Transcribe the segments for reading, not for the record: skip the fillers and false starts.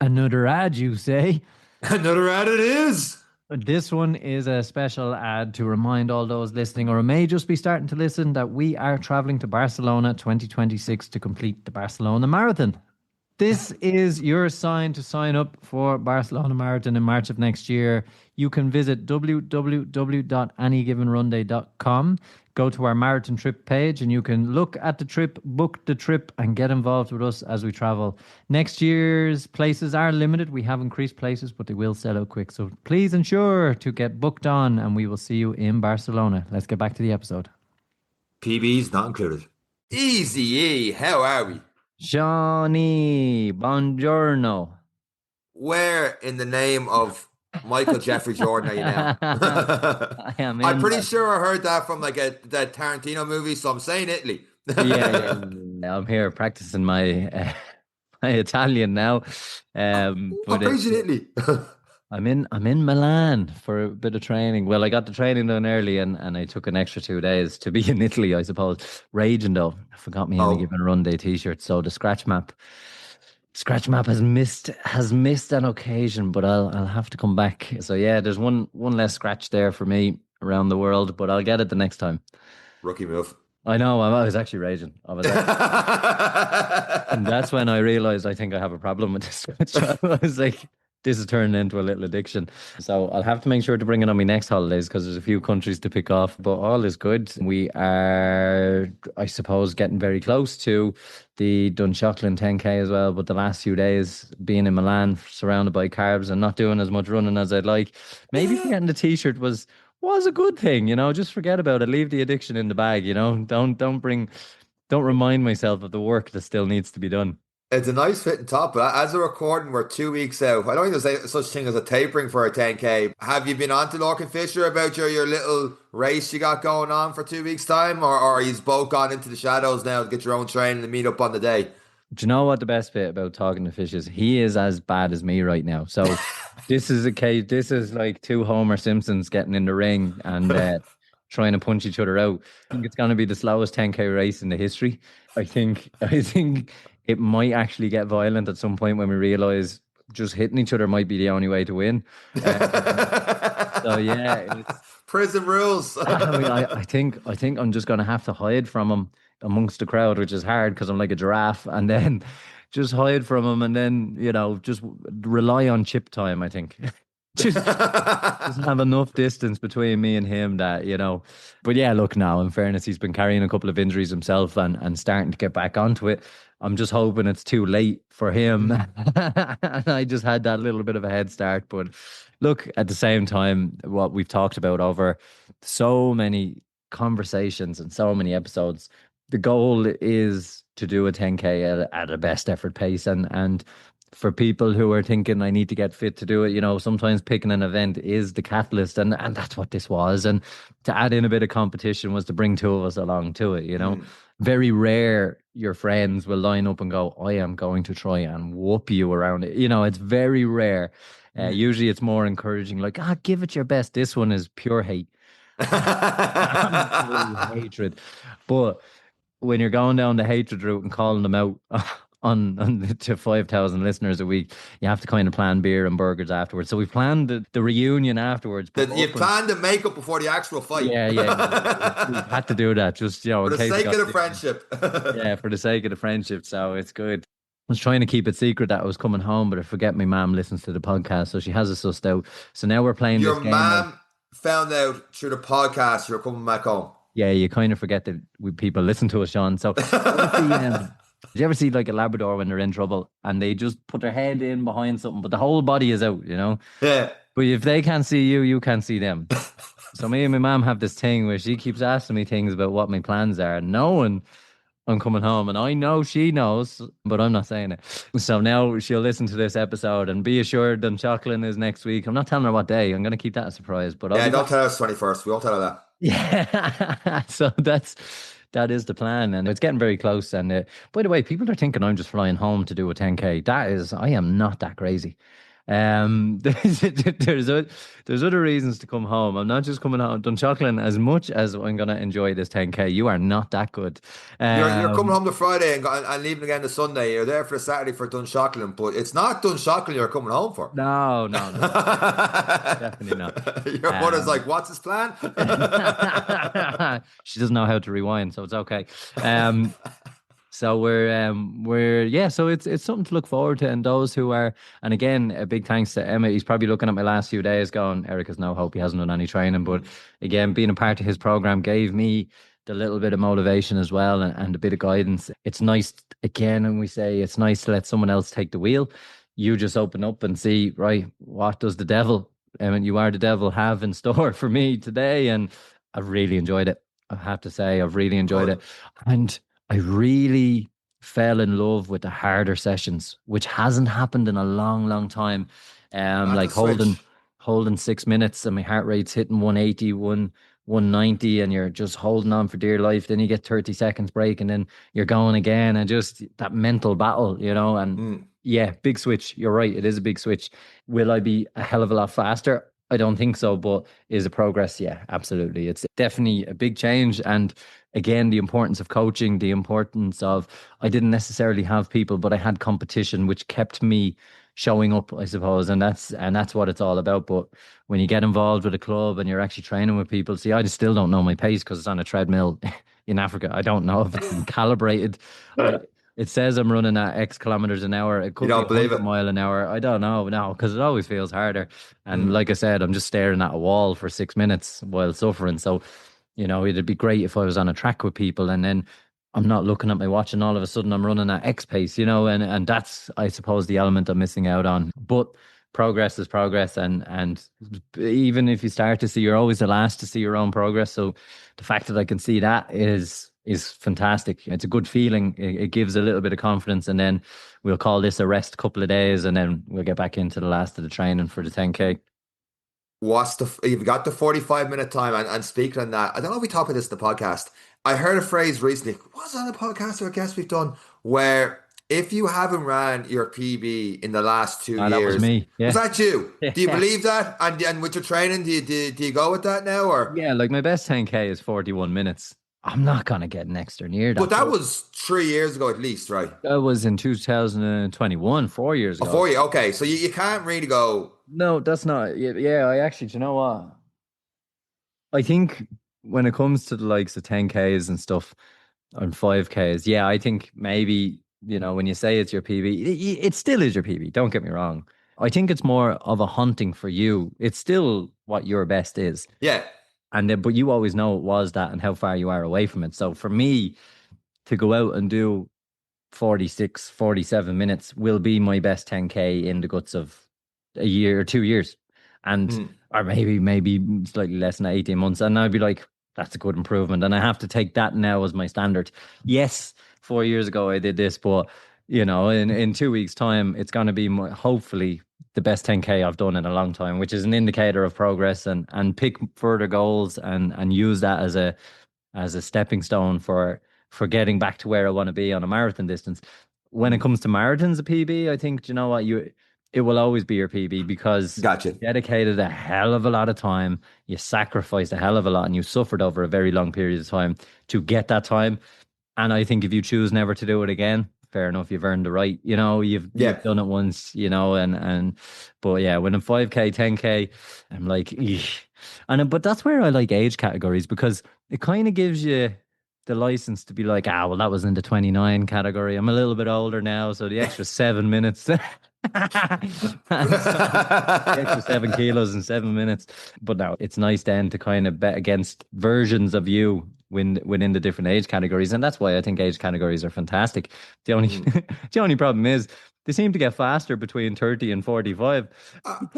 Another ad, you say? Another ad it is. This one is a special ad to remind all those listening, or may just be starting to listen, that we are traveling to Barcelona 2026 to complete the Barcelona Marathon. This is your sign to sign up for Barcelona Marathon in March of next year. You can visit www.anygivenrunday.com, go to our marathon trip page, and you can look at the trip, book the trip, and get involved with us as we travel. Next year's places are limited. We have increased places, but they will sell out quick. So please ensure to get booked on, and we will see you in Barcelona. Let's get back to the episode. PB's not included. Easy E, how are we? Johnny, buongiorno. Where in the name of Michael Jeffrey Jordan are you now? I'm pretty sure I heard that from like that Tarantino movie, so I'm saying Italy. yeah. I'm here practicing my my Italian now. I'm praising Italy. I'm in Milan for a bit of training. Well, I got the training done early and I took an extra 2 days to be in Italy, I suppose. Raging though. I forgot me Any Given Run Day t-shirt. So the scratch map has missed an occasion, but I'll have to come back. So yeah, there's one less scratch there for me around the world, but I'll get it the next time. Rookie move. I know, I was actually raging. And that's when I realized I think I have a problem with this scratch. I was like, this is turning into a little addiction. So I'll have to make sure to bring it on my next holidays because there's a few countries to pick off, but all is good. We are, I suppose, getting very close to the Dunshaughlin 10K as well. But the last few days being in Milan, surrounded by carbs and not doing as much running as I'd like, maybe getting the t-shirt was a good thing, just forget about it. Leave the addiction in the bag, don't remind myself of the work that still needs to be done. It's a nice fitting top, but as a recording, we're 2 weeks out. I don't think there's such thing as a tapering for a 10K. Have you been on to Lorcan Fisher about your little race you got going on for 2 weeks' time? Or are you both gone into the shadows now to get your own training and meet up on the day? Do you know what the best bit about talking to Fish is? He is as bad as me right now. So this is like two Homer Simpsons getting in the ring and trying to punch each other out. I think it's going to be the slowest 10K race in the history. I think it might actually get violent at some point when we realize just hitting each other might be the only way to win. So yeah, prison rules. I think I'm just going to have to hide from him amongst the crowd, which is hard because I'm like a giraffe, and then just hide from him, and then just rely on chip time. I think just have enough distance between me and him that But yeah, look, now in fairness, he's been carrying a couple of injuries himself and starting to get back onto it. I'm just hoping it's too late for him. And I just had that little bit of a head start. But look, at the same time, what we've talked about over so many conversations and so many episodes, the goal is to do a 10K at a best effort pace. And for people who are thinking, I need to get fit to do it, sometimes picking an event is the catalyst. And that's what this was. And to add in a bit of competition was to bring two of us along to it, Very rare your friends will line up and go, I am going to try and whoop you around it. It's very rare. Usually it's more encouraging, like, give it your best. This one is pure hate. Hatred. But when you're going down the hatred route and calling them out on to 5,000 listeners a week, you have to kind of plan beer and burgers afterwards. So we planned the reunion afterwards. You planned the makeup before the actual fight. Yeah. We had to do that just, for the sake of the friendship. Yeah, for the sake of the friendship. So it's good. I was trying to keep it secret that I was coming home, but I forget my mom listens to the podcast, so she has us sussed out. So now we're playing this game. Your mom found out through the podcast you're coming back home. Yeah, you kind of forget that people listen to us, Sean. So did you ever see like a Labrador when they're in trouble and they just put their head in behind something, but the whole body is out, Yeah. But if they can't see you, you can't see them. So me and my mom have this thing where she keeps asking me things about what my plans are, knowing I'm coming home, and I know she knows, but I'm not saying it. So now she'll listen to this episode and be assured Dunshaughlin is next week. I'm not telling her what day. I'm going to keep that a surprise. But don't tell us 21st. We won't tell her that. Yeah. So that is the plan, and it's getting very close. And by the way, people are thinking I'm just flying home to do a 10K. I am not that crazy. There's there's other reasons to come home. I'm not just coming home Dunshaughlin as much as I'm gonna enjoy this 10K. You are not that good. You're coming Um, home to Friday and leaving again to Sunday. You're there for the Saturday for Dunshaughlin, but it's not Dunshaughlin you're coming home for. no, no, no, definitely not. Your mother's Um, like, "What's his plan?" she doesn't know how to rewind, so it's okay. Um, So we're yeah, so it's something to look forward to. And those who are, and again, a big thanks to Emma. He's probably looking at my last few days going, Eric has no hope. He hasn't done any training. But again, being a part of his program gave me the little bit of motivation as well, and a bit of guidance. It's nice again, and we say it's nice to let someone else take the wheel. You just open up and see, right, what does the devil, I mean, you are the devil, have in store for me today? And I've really enjoyed it. I have to say, I've really enjoyed Good. it. And I really fell in love with the harder sessions, which hasn't happened in a long, long time. Not to Like holding switch. holding 6 minutes and my heart rate's hitting 180, 190, and you're just holding on for dear life. Then you get 30 seconds break and then you're going again, and just that mental battle, and Mm. yeah, big switch. You're right, it is a big switch. Will I be a hell of a lot faster? I don't think so, but is it progress? Yeah, absolutely. It's definitely a big change. And again, the importance of coaching, the importance of, I didn't necessarily have people, but I had competition, which kept me showing up, I suppose. And that's what it's all about. But when you get involved with a club and you're actually training with people, see, I just still don't know my pace because it's on a treadmill in Africa. I don't know if it's been calibrated. I It says I'm running at X kilometers an hour. It You could be don't believe 100 it. mile an hour. I don't know now because it always feels harder. And Mm. like I said, I'm just staring at a wall for 6 minutes while suffering. So, it'd be great if I was on a track with people and then I'm not looking at my watch and all of a sudden I'm running at X pace, and that's, I suppose, the element I'm missing out on. But progress is progress, and even if you start to see, you're always the last to see your own progress. So the fact that I can see that is fantastic. It's a good feeling. It gives a little bit of confidence, and then we'll call this a rest couple of days, and then we'll get back into the last of the training for the 10K. You've got the 45-minute time, and speaking on that, I don't know if we talked about this in the podcast. I heard a phrase recently, was it on a podcast or a guest we've done, where if you haven't ran your PB in the last two Ah, that was years, me. was Yeah. that you? Do you Yeah. believe that? And with your training, do you go with that now, or? Yeah, like my best 10K is 41 minutes. I'm not gonna get next or near But that. that But was 3 years ago at least, right? that was in 2021, 4 years Oh, ago. 4 years. Okay, so you can't really go. No, that's not. Yeah, yeah, I actually, do you know what? I think when it comes to the likes of 10Ks and stuff and 5Ks, yeah, I think maybe, when you say it's your PB, it still is your PB. Don't get me wrong. I think it's more of a hunting for you. It's still what your best is. Yeah, And then, but you always know it was that and how far you are away from it. So for me to go out and do 46, 47 minutes will be my best 10K in the guts of a year or 2 years. And mm, or maybe slightly less than 18 months. And I'd be like, that's a good improvement. And I have to take that now as my standard. Yes, 4 years ago I did this, but in 2 weeks' time, it's gonna be hopefully the best 10K I've done in a long time, which is an indicator of progress, and pick further goals and use that as a stepping stone for getting back to where I want to be on a marathon distance. When it mm. comes to marathons, a PB, I think, do you know what, it will always be your PB because Gotcha. you dedicated a hell of a lot of time, you sacrificed a hell of a lot, and you suffered over a very long period of time to get that time. And I think if you choose never to do it again, fair enough, you've earned the right. You've Yeah. done it once, and but yeah, when I'm 5K, 10K, I'm like, "Eesh." But that's where I like age categories because it kind of gives you the license to be like, well, that was in the 29 category. I'm a little bit older now, so the extra 7 minutes. And so the extra 7 kilos in 7 minutes. But no, it's nice then to kind of bet against versions of you within the different age categories. And that's why I think age categories are fantastic. The only Mm. the only problem is they seem to get faster between 30 and 45. And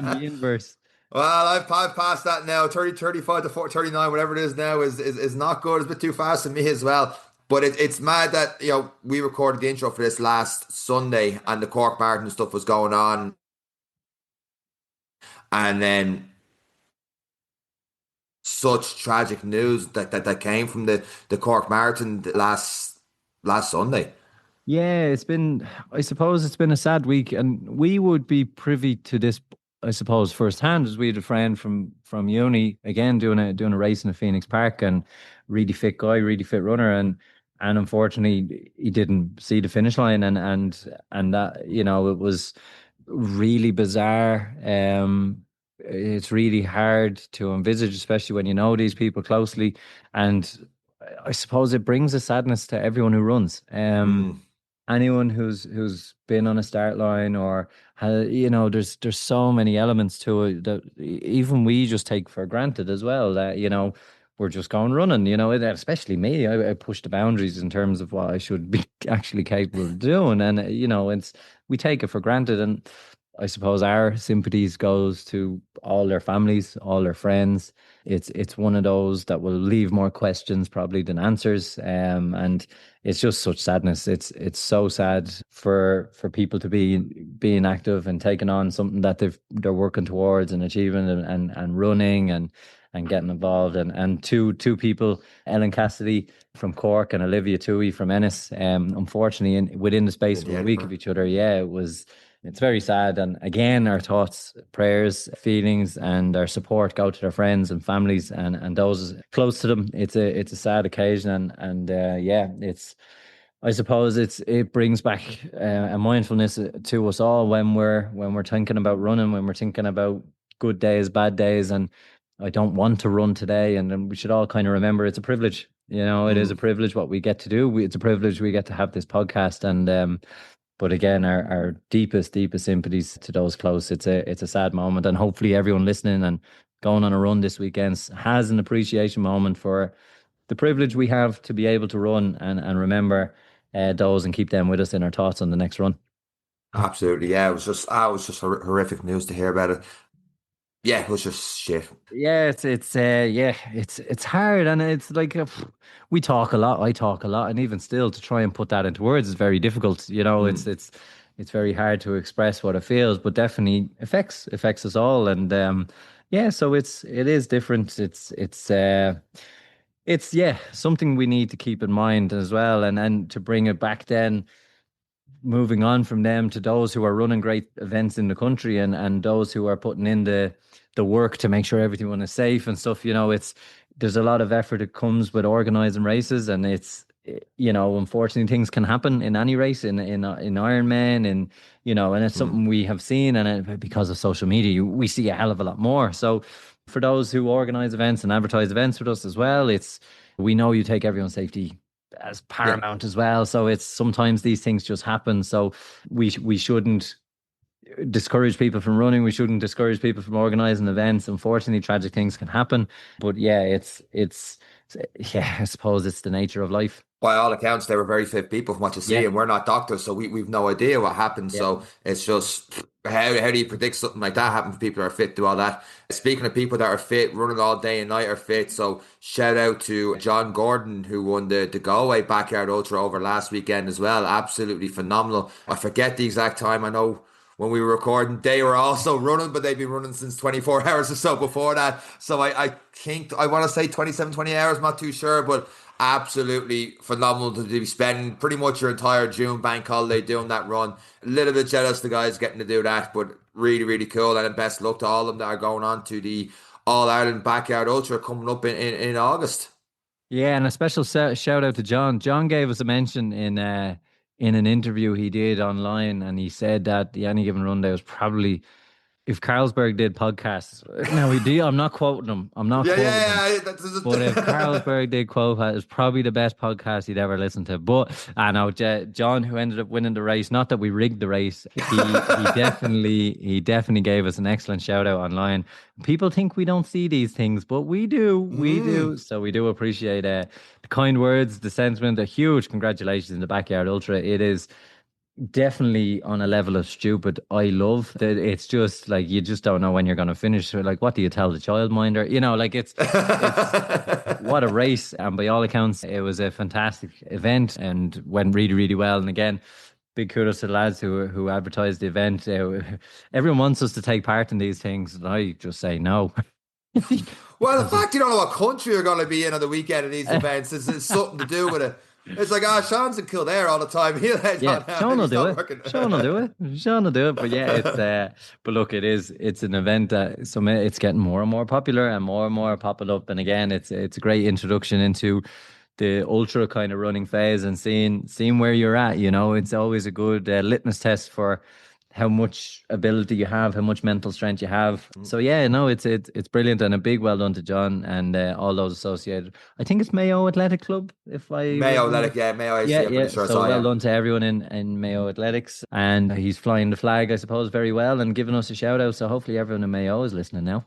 the inverse. Well, I've passed that now. 30, 35 to 40, 39, whatever it is now, is not good. It's a bit too fast for me as well. But it's mad that, we recorded the intro for this last Sunday and the Cork Marathon stuff was going on. And then such tragic news that came from the Cork Marathon last Sunday. Yeah, I suppose it's been a sad week, and we would be privy to this, I suppose, firsthand, as we had a friend from uni, again, doing a race in the Phoenix Park, and really fit guy, really fit runner, and unfortunately he didn't see the finish line, and that, it was really bizarre. It's really hard to envisage, especially when you know these people closely, and I suppose it brings a sadness to everyone who runs. Mm, Anyone who's been on a start line, or has, there's so many elements to it that even we just take for granted as well, that we're just going running, especially me. I push the boundaries in terms of what I should be actually capable of doing, and it's we take it for granted. And I suppose our sympathies goes to all their families, all their friends. It's one of those that will leave more questions probably than answers. And it's just such sadness. It's so sad for people to be being active and taking on something that they're working towards and achieving, and running, and getting involved. And two people, Ellen Cassidy from Cork and Olivia Toohey from Ennis, unfortunately, within the space in of the a week of Edinburgh. each other. Yeah, it's very sad. And again, our thoughts, prayers, feelings, and our support go to their friends and families, and those close to them. It's a sad occasion, and yeah, I suppose it brings back a mindfulness to us all when we're thinking about running, when we're thinking about good days, bad days, and I don't want to run today. And then we should all kind of remember it's a privilege. It is a Mm. privilege what we get to do. It's a privilege we get to have this podcast, and but again, our deepest sympathies to those close. It's a sad moment, and hopefully everyone listening and going on a run this weekend has an appreciation moment for the privilege we have to be able to run, and remember those, and keep them with us in our thoughts on the next run. Absolutely, yeah. It was just horrific news to hear about it. Yeah, it was just shit. Yeah, it's hard, and it's like we talk a lot. I talk a lot, and even still, to try and put that into words is very difficult. Mm. It's very hard to express what it feels, but definitely affects us all. And yeah, so it is different. It's yeah, something we need to keep in mind as well, and to bring it back then, moving on from them to those who are running great events in the country, and those who are putting in the work to make sure everyone is safe and stuff. There's a lot of effort that comes with organizing races, and unfortunately things can happen in any race, in Ironman, and it's Mm. something we have seen, and because of social media, we see a hell of a lot more. So for those who organize events and advertise events with us as well, we know you take everyone's safety as Yeah. paramount as well. So it's sometimes these things just happen. So we shouldn't discourage people from running. We shouldn't discourage people from organizing events. Unfortunately, tragic things can happen. But yeah, it's yeah, I suppose it's the nature of life. By all accounts, they were very fit people from what you see, Yeah, and we're not doctors, so we've no idea what happened. yeah. So it's just how do you predict something like that happen for people that are fit, do all that? Speaking of people that are fit, running all day and night are fit. So shout out to John Gordon who won the Galway Backyard Ultra over last weekend as well. Absolutely phenomenal. I forget the exact time. I know when we were recording, they were also running, but they've been running since 24 hours or so before that. So I think I want to say 27, 20 hours, I'm not too sure, but absolutely phenomenal to be spending pretty much your entire June bank holiday doing that run. A little bit jealous the guys getting to do that, but really, really cool. And best luck to all of them that are going on to the All Ireland Backyard Ultra coming up in August. Yeah, and a special shout out to John. John gave us a mention in an interview he did online, and he said that the Any Given Run Day was probably, if Carlsberg did podcasts. Now he did. I'm not quoting him. I'm not Yeah, quoting him. yeah, yeah. But if Carlsberg did quote it, it's probably the best podcast he'd ever listened to. But I know John, who ended up winning the race, not that we rigged the race, he definitely gave us an excellent shout out online. People think we don't see these things, but we Mm. do. So we do appreciate the kind words, the sentiment. A huge congratulations in the Backyard Ultra. It is definitely on a level of stupid. I love that it's just like you just don't know when you're going to finish. So, like, what do you tell the childminder? Like it's what a race. And by all accounts, it was a fantastic event and went really, really well. And again, big kudos to the lads who advertised the event. Everyone wants us to take part in these things, and I just say no. Well, the Because fact you don't know what country you're going to be in on the weekend of these events is something to do with it. It's like, Sean's in Kildare all the time. He'll head Yeah, on out Sean and will he's do not it. working. Sean will do it. Sean will do it. But yeah, but look, it's an event that it's getting more and more popular and more popping up. And again, it's a great introduction into the ultra kind of running phase and seeing where you're at. It's always a good litmus test for how much ability you have, how much mental strength you have. So yeah, no, it's brilliant, and a big well done to John and all those associated. I think it's Mayo Athletic Club, if I Mayo remember. Athletic, yeah, Mayo Yeah, AC, I'm pretty yeah. sure it's So all, well yeah. done to everyone in Mayo Athletics, and he's flying the flag, I suppose, very well, and giving us a shout out. So hopefully everyone in Mayo is listening now.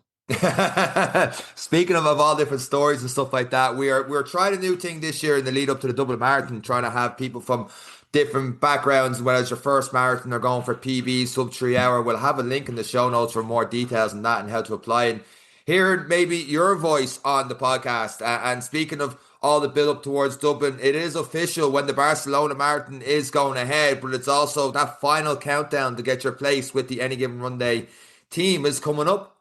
Speaking of all different stories and stuff like that, we're trying a new thing this year in the lead up to the Dublin Marathon, trying to have people from different backgrounds, whether it's your first marathon or going for PB sub 3 hour. We'll have a link in the show notes for more details on that and how to apply and hear maybe your voice on the podcast. And speaking of all the build up towards Dublin, it is official when the Barcelona Marathon is going ahead, but it's also that final countdown to get your place with the Any Given Run Day team is coming up.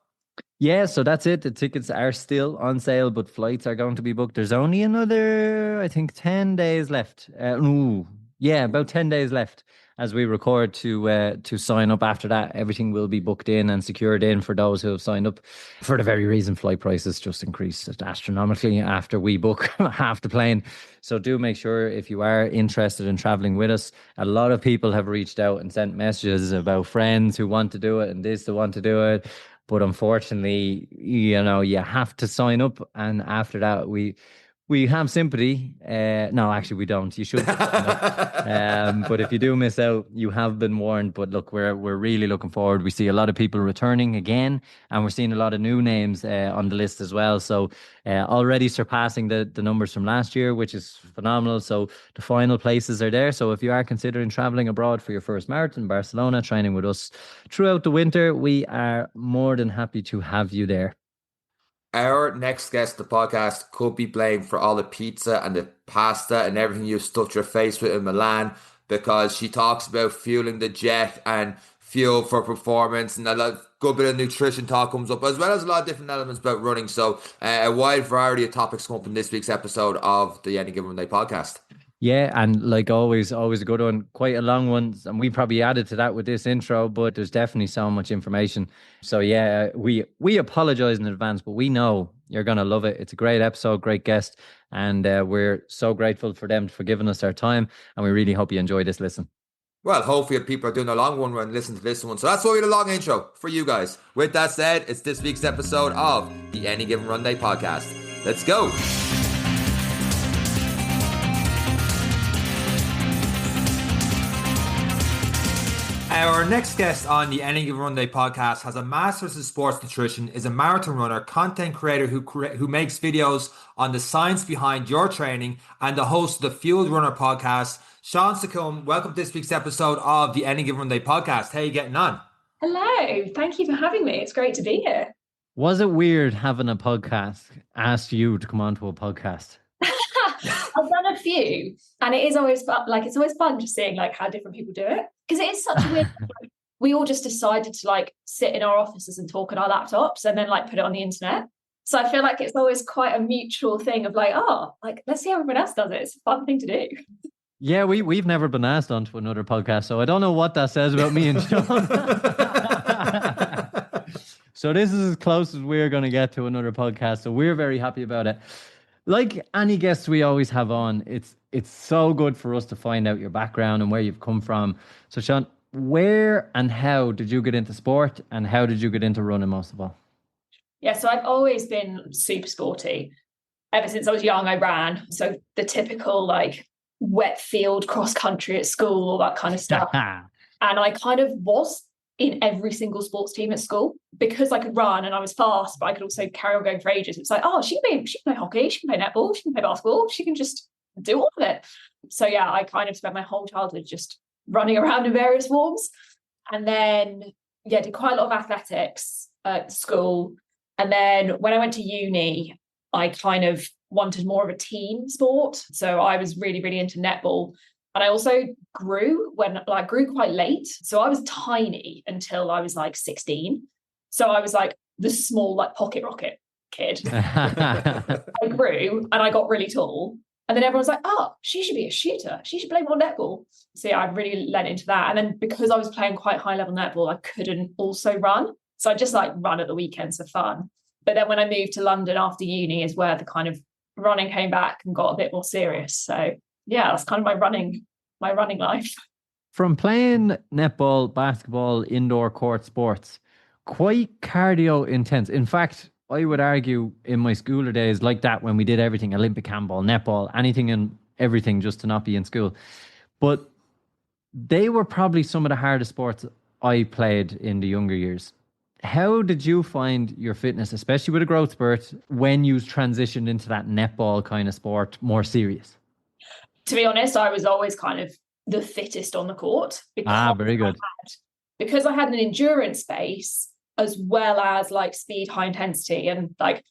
Yeah, so that's it. The tickets are still on sale, but flights are going to be booked. There's only another, I think, 10 days left. Ooh, yeah, about 10 days left as we record to sign up. After that, everything will be booked in and secured in for those who have signed up. For the very reason flight prices just increased astronomically after we book half the plane. So do make sure, if you are interested in traveling with us. A lot of people have reached out and sent messages about friends who want to do it and this, who want to do it. But unfortunately, you have to sign up, and after that, we have sympathy. No, actually, we don't. You should just sign up. But if you do miss out, you have been warned. But look, we're really looking forward. We see a lot of people returning again, and we're seeing a lot of new names on the list as well. So already surpassing the numbers from last year, which is phenomenal. So the final places are there. So if you are considering traveling abroad for your first marathon, Barcelona, training with us throughout the winter, we are more than happy to have you there. Our next guest, the podcast, could be blamed for all the pizza and the pasta and everything you stuffed your face with in Milan, because she talks about fueling the jet and fuel for performance, and a good bit of nutrition talk comes up, as well as a lot of different elements about running. So a wide variety of topics come up in this week's episode of the Any Given Day podcast. Yeah, and like always a good one, quite a long one. And we probably added to that with this intro, but there's definitely so much information. So yeah, we apologize in advance, but we know you're gonna love it. It's a great episode, great guest, and we're so grateful for them for giving us their time. And we really hope you enjoy this listen. Well, hopefully people are doing a long one and listen to this one. So that's why we had a long intro for you guys. With that said, it's this week's episode of the Any Given Run Day podcast. Let's go. Our next guest on the Any Given Run Day podcast has a master's in sports nutrition, is a marathon runner, content creator who makes videos on the science behind your training, and the host of the Fueled Runner podcast. Sian Seccombe, welcome to this week's episode of the Any Given Run Day podcast. How are you getting on? Hello, thank you for having me. It's great to be here. Was it weird having a podcast asked you to come onto a podcast? I've done a few, and it is always fun. Like, it's always fun just seeing like how different people do it, because it is such a weird. We all just decided to like sit in our offices and talk on our laptops, and then like put it on the internet. So I feel like it's always quite a mutual thing of like, oh, like let's see how everyone else does it. It's a fun thing to do. Yeah, we've never been asked onto another podcast, so I don't know what that says about me and Sean. So this is as close as we're going to get to another podcast. So we're very happy about it. Like any guests we always have on, it's so good for us to find out your background and where you've come from. So Sean, where and how did you get into sport, and how did you get into running most of all? Yeah, so I've always been super sporty. Ever since I was young, I ran. So the typical like wet field cross country at school, all that kind of stuff. And I kind of was in every single sports team at school because I could run and I was fast, but I could also carry on going for ages. It's like, oh, she can play hockey, she can play netball, she can play basketball, she can just do all of it. So yeah, I kind of spent my whole childhood just running around in various forms. And then, yeah, did quite a lot of athletics at school. And then when I went to uni, I kind of wanted more of a team sport. So I was really, really into netball. And I also grew quite late. So I was tiny until I was like 16. So I was like the small, like pocket rocket kid. I grew and I got really tall. And then everyone's like, oh, she should be a shooter. She should play more netball. So yeah, I really lent into that. And then because I was playing quite high level netball, I couldn't also run. So I just like run at the weekends for fun. But then when I moved to London after uni is where the kind of running came back and got a bit more serious. So yeah, that's kind of my running life. From playing netball, basketball, indoor court sports, quite cardio intense. In fact, I would argue in my schooler days like that when we did everything, Olympic handball, netball, anything and everything just to not be in school. But they were probably some of the hardest sports I played in the younger years. How did you find your fitness, especially with a growth spurt, when you transitioned into that netball kind of sport, more serious? To be honest, I was always kind of the fittest on the court Very good. Because I had an endurance base as well as like speed, high intensity. And like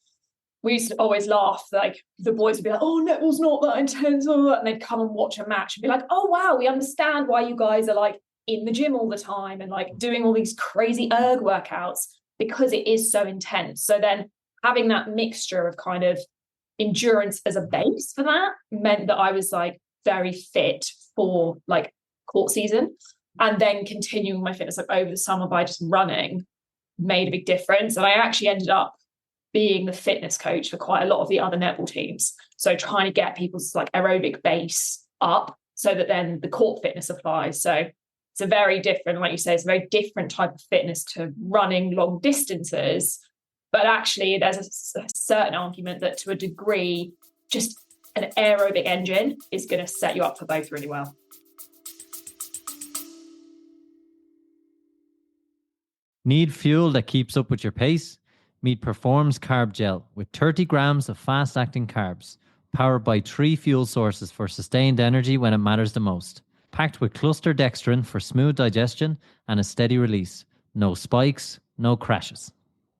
we used to always laugh, like the boys would be like, oh, netball's not that intense. And they'd come and watch a match and be like, oh, wow, we understand why you guys are like in the gym all the time and like doing all these crazy erg workouts, because it is so intense. So then having that mixture of kind of endurance as a base for that meant that I was like very fit for like court season. And then continuing my fitness like over the summer by just running made a big difference. And I actually ended up being the fitness coach for quite a lot of the other netball teams. So trying to get people's like aerobic base up so that then the court fitness applies. So it's a very different, like you say, it's a very different type of fitness to running long distances. But actually there's a certain argument that to a degree, just an aerobic engine is going to set you up for both really well. Need fuel that keeps up with your pace? Meet Perform's Carb Gel with 30 grams of fast-acting carbs, powered by 3 fuel sources for sustained energy when it matters the most. Packed with cluster dextrin for smooth digestion and a steady release. No spikes, no crashes.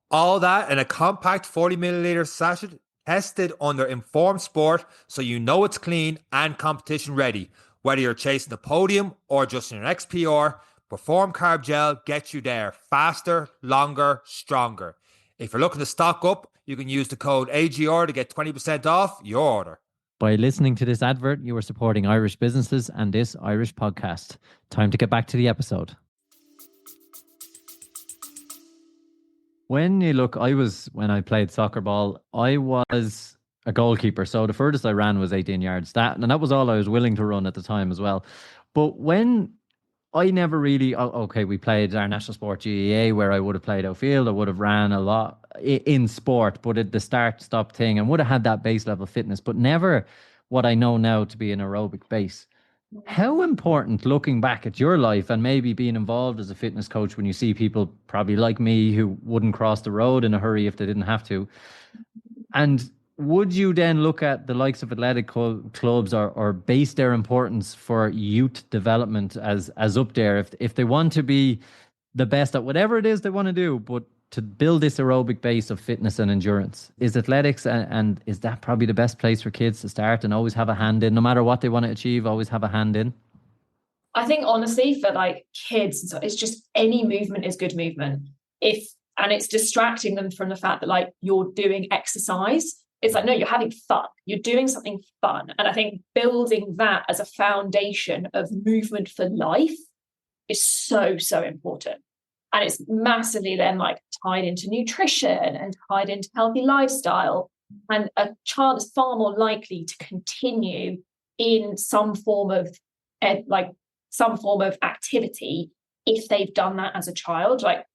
All that in a compact 40 milliliter sachet, tested under Informed Sport, so you know it's clean and competition ready. Whether you're chasing the podium or just in your next PR, Perform Carb Gel gets you there faster, longer, stronger. If you're looking to stock up, you can use the code AGR to get 20% off your order. By listening to this advert, you are supporting Irish businesses and this Irish podcast. Time to get back to the episode. When I played soccer ball, I was a goalkeeper. So the furthest I ran was 18 yards. And that was all I was willing to run at the time as well. But when I never really, we played our national sport GEA where I would have played outfield. I would have ran a lot in sport, but at the start-stop thing and would have had that base level fitness, but never what I know now to be an aerobic base. How important, looking back at your life and maybe being involved as a fitness coach, when you see people probably like me who wouldn't cross the road in a hurry if they didn't have to, and would you then look at the likes of athletic clubs or base their importance for youth development as up there if they want to be the best at whatever it is they want to do, but to build this aerobic base of fitness and endurance? Is athletics and is that probably the best place for kids to start and always have a hand in, no matter what they want to achieve, always have a hand in? I think honestly for like kids, it's just any movement is good movement. And it's distracting them from the fact that like you're doing exercise. It's like, no, you're having fun. You're doing something fun. And I think building that as a foundation of movement for life is so, so important. And it's massively then like tied into nutrition and tied into healthy lifestyle. And a child is far more likely to continue in some form of activity if they've done that as a child. Like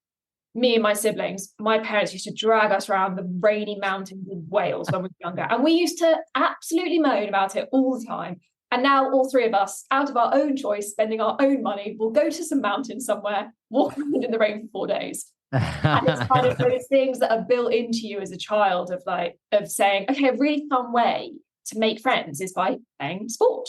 me and my siblings, my parents used to drag us around the rainy mountains of Wales when we were younger. And we used to absolutely moan about it all the time. And now all three of us, out of our own choice, spending our own money, will go to some mountain somewhere, walk around in the rain for 4 days. And it's kind of those things that are built into you as a child of saying, okay, a really fun way to make friends is by playing sport.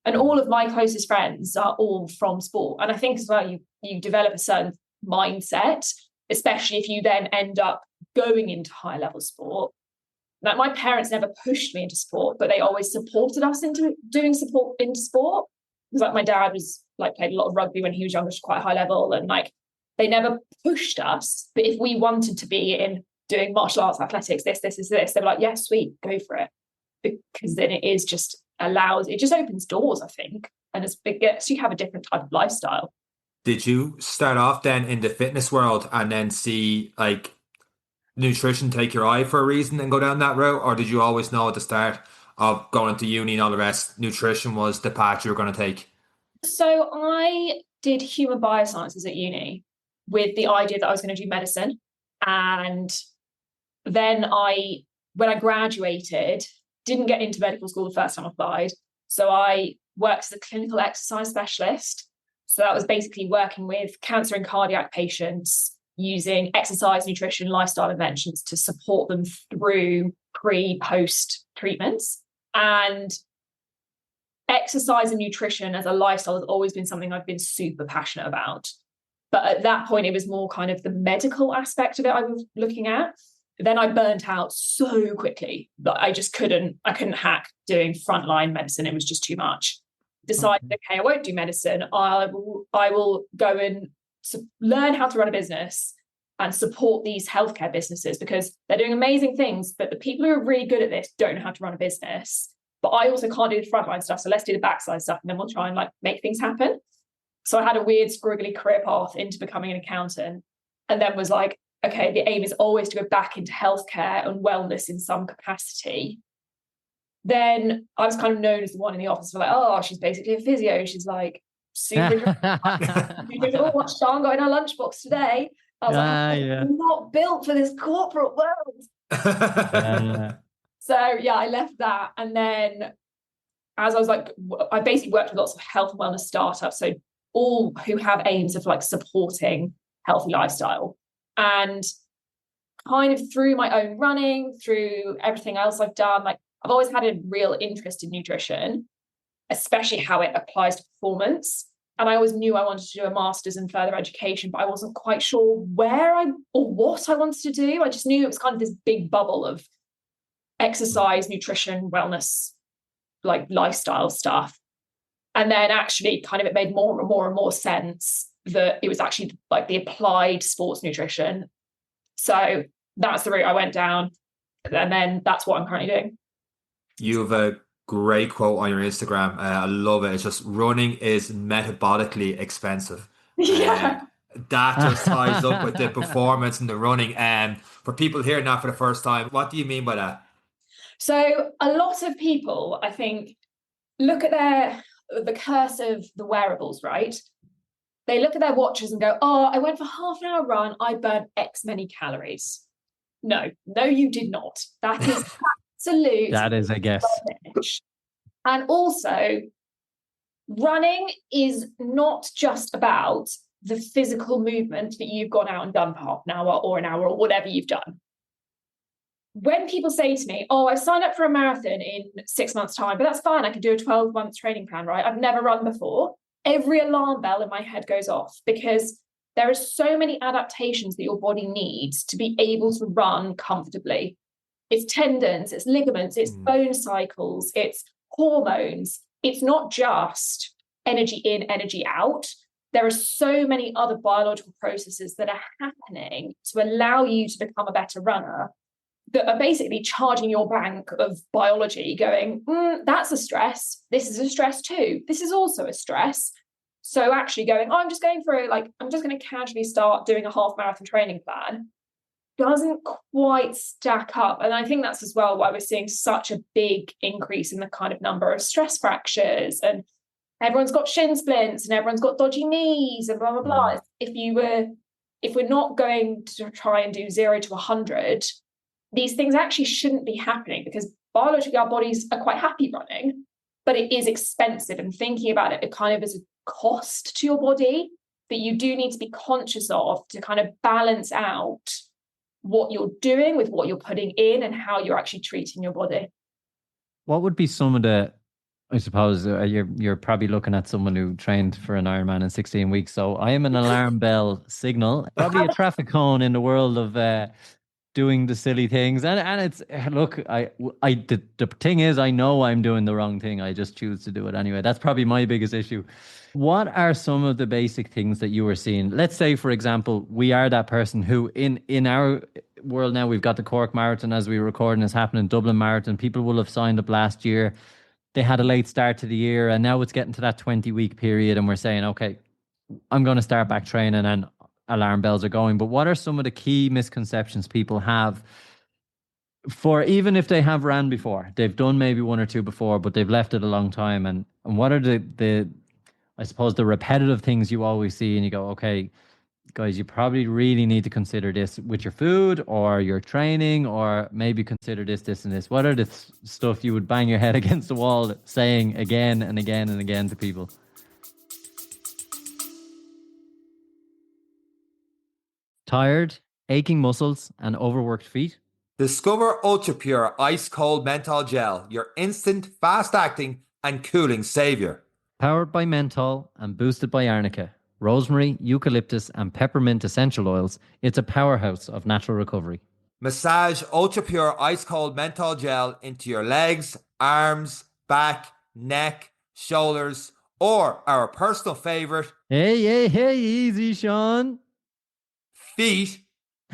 And all of my closest friends are all from sport. And I think as well, you develop a certain mindset, especially if you then end up going into high level sport. Like my parents never pushed me into sport, but they always supported us into doing support into sport. Because like my dad was like played a lot of rugby when he was younger, quite high level, and like they never pushed us. But if we wanted to be in doing martial arts, athletics, this is this, they were like, yes, sweet, go for it. Because then it is just it just opens doors, I think. And it gets you have a different type of lifestyle. Did you start off then in the fitness world and then see like nutrition take your eye for a reason and go down that route? Or did you always know at the start of going to uni and all the rest, nutrition was the path you were going to take? So I did human biosciences at uni with the idea that I was going to do medicine. And then when I graduated, didn't get into medical school the first time I applied. So I worked as a clinical exercise specialist. So that was basically working with cancer and cardiac patients using exercise, nutrition, lifestyle interventions to support them through pre-post treatments. And exercise and nutrition as a lifestyle has always been something I've been super passionate about. But at that point, it was more kind of the medical aspect of it I was looking at. Then I burnt out so quickly that I couldn't hack doing frontline medicine. It was just too much. Decided, okay, I won't do medicine. I will go and learn how to run a business and support these healthcare businesses because they're doing amazing things, but the people who are really good at this don't know how to run a business. But I also can't do the frontline stuff, so let's do the backside stuff, and then we'll try and like make things happen. So I had a weird, squiggly career path into becoming an accountant, and then was like, okay, the aim is always to go back into healthcare and wellness in some capacity. Then I was kind of known as the one in the office for like, oh, she's basically a physio. She's like super. Oh, what Sean got in our lunchbox today? I was I'm not built for this corporate world. So yeah, I left that. And then as I was like, I basically worked with lots of health and wellness startups. So all who have aims of like supporting healthy lifestyle. And kind of through my own running, through everything else I've done, like I've always had a real interest in nutrition, especially how it applies to performance. And I always knew I wanted to do a master's in further education, but I wasn't quite sure what I wanted to do. I just knew it was kind of this big bubble of exercise, nutrition, wellness, like lifestyle stuff. And then actually kind of it made more and more and more sense that it was actually like the applied sports nutrition. So that's the route I went down. And then that's what I'm currently doing. You have a great quote on your Instagram. I love it. It's just running is metabolically expensive. Yeah. That just ties up with the performance and the running. And for people hearing that for the first time, what do you mean by that? So a lot of people, I think, look at the curse of the wearables, right? They look at their watches and go, oh, I went for half an hour run. I burned X many calories. No, you did not. That is absolute. That is a guess. Rubbish. And also, running is not just about the physical movement that you've gone out and done for half an hour or an hour or whatever you've done. When people say to me, oh, I've signed up for a marathon in 6 months' time, but that's fine. I can do a 12-month training plan, right? I've never run before. Every alarm bell in my head goes off because there are so many adaptations that your body needs to be able to run comfortably. It's tendons, it's ligaments, it's bone cycles, it's hormones. It's not just energy in, energy out. There are so many other biological processes that are happening to allow you to become a better runner that are basically charging your bank of biology going, that's a stress. This is a stress too. This is also a stress. So actually going, I'm just going to casually start doing a half marathon training plan doesn't quite stack up. And I think that's as well why we're seeing such a big increase in the kind of number of stress fractures, and everyone's got shin splints and everyone's got dodgy knees and blah, blah, blah. If we're not going to try and do 0 to 100, these things actually shouldn't be happening because biologically our bodies are quite happy running, but it is expensive. And thinking about it kind of as a cost to your body that you do need to be conscious of to kind of balance out what you're doing with what you're putting in and how you're actually treating your body. What would be some of the, I suppose you're probably looking at someone who trained for an Ironman in 16 weeks. So I am an alarm bell signal, probably a traffic cone in the world of doing the silly things. And it's, look, the thing is, I know I'm doing the wrong thing. I just choose to do it anyway. That's probably my biggest issue. What are some of the basic things that you were seeing? Let's say, for example, we are that person who in our world now, we've got the Cork Marathon as we record and it's happening, Dublin Marathon. People will have signed up last year. they had a late start to the year, and now it's getting to that 20-week period, and we're saying, okay, I'm going to start back training, and alarm bells are going. But what are some of the key misconceptions people have for, even if they have ran before, they've done maybe one or two before, but they've left it a long time, and what are the I suppose the repetitive things you always see, and you go, okay, guys, you probably really need to consider this with your food or your training, or maybe consider this, and this. What are the stuff you would bang your head against the wall saying again and again and again to people? Tired, aching muscles, and overworked feet? Discover Ultra Pure Ice Cold Menthol Gel, your instant, fast acting, and cooling savior. Powered by menthol and boosted by arnica, rosemary, eucalyptus, and peppermint essential oils, it's a powerhouse of natural recovery. Massage Ultra Pure Ice Cold Menthol Gel into your legs, arms, back, neck, shoulders, or our personal favorite, Hey, easy, Sean. feet,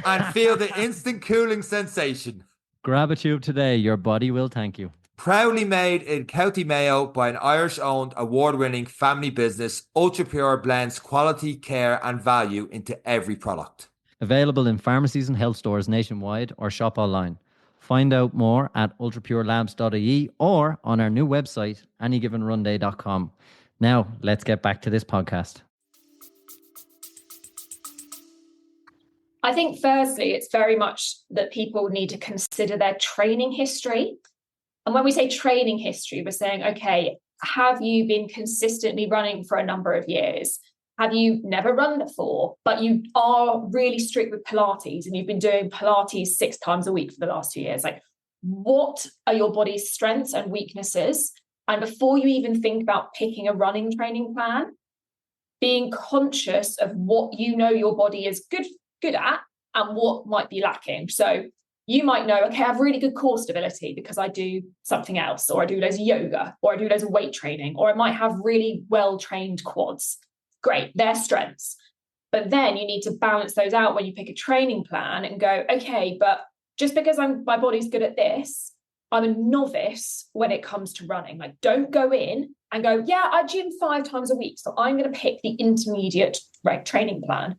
and feel the instant cooling sensation. Grab a tube today. Your body will thank you. Proudly made in County Mayo by an Irish-owned, award-winning family business, Ultra Pure blends quality, care, and value into every product. Available in pharmacies and health stores nationwide, or shop online. Find out more at ultrapurelabs.ie or on our new website, anygivenrunday.com. Now, let's get back to this podcast. I think firstly, it's very much that people need to consider their training history. And when we say training history, we're saying, okay, have you been consistently running for a number of years? Have you never run before, but you are really strict with Pilates and you've been doing Pilates 6 times a week for the last 2 years? Like, what are your body's strengths and weaknesses? And before you even think about picking a running training plan, being conscious of what you know your body is good at and what might be lacking. So you might know, okay, I have really good core stability because I do something else, or I do loads of yoga, or I do loads of weight training, or I might have really well-trained quads. Great, they're strengths. But then you need to balance those out when you pick a training plan and go, okay, but just because my body's good at this, I'm a novice when it comes to running. Like, don't go in and go, yeah, I gym 5 times a week, so I'm going to pick the intermediate training plan.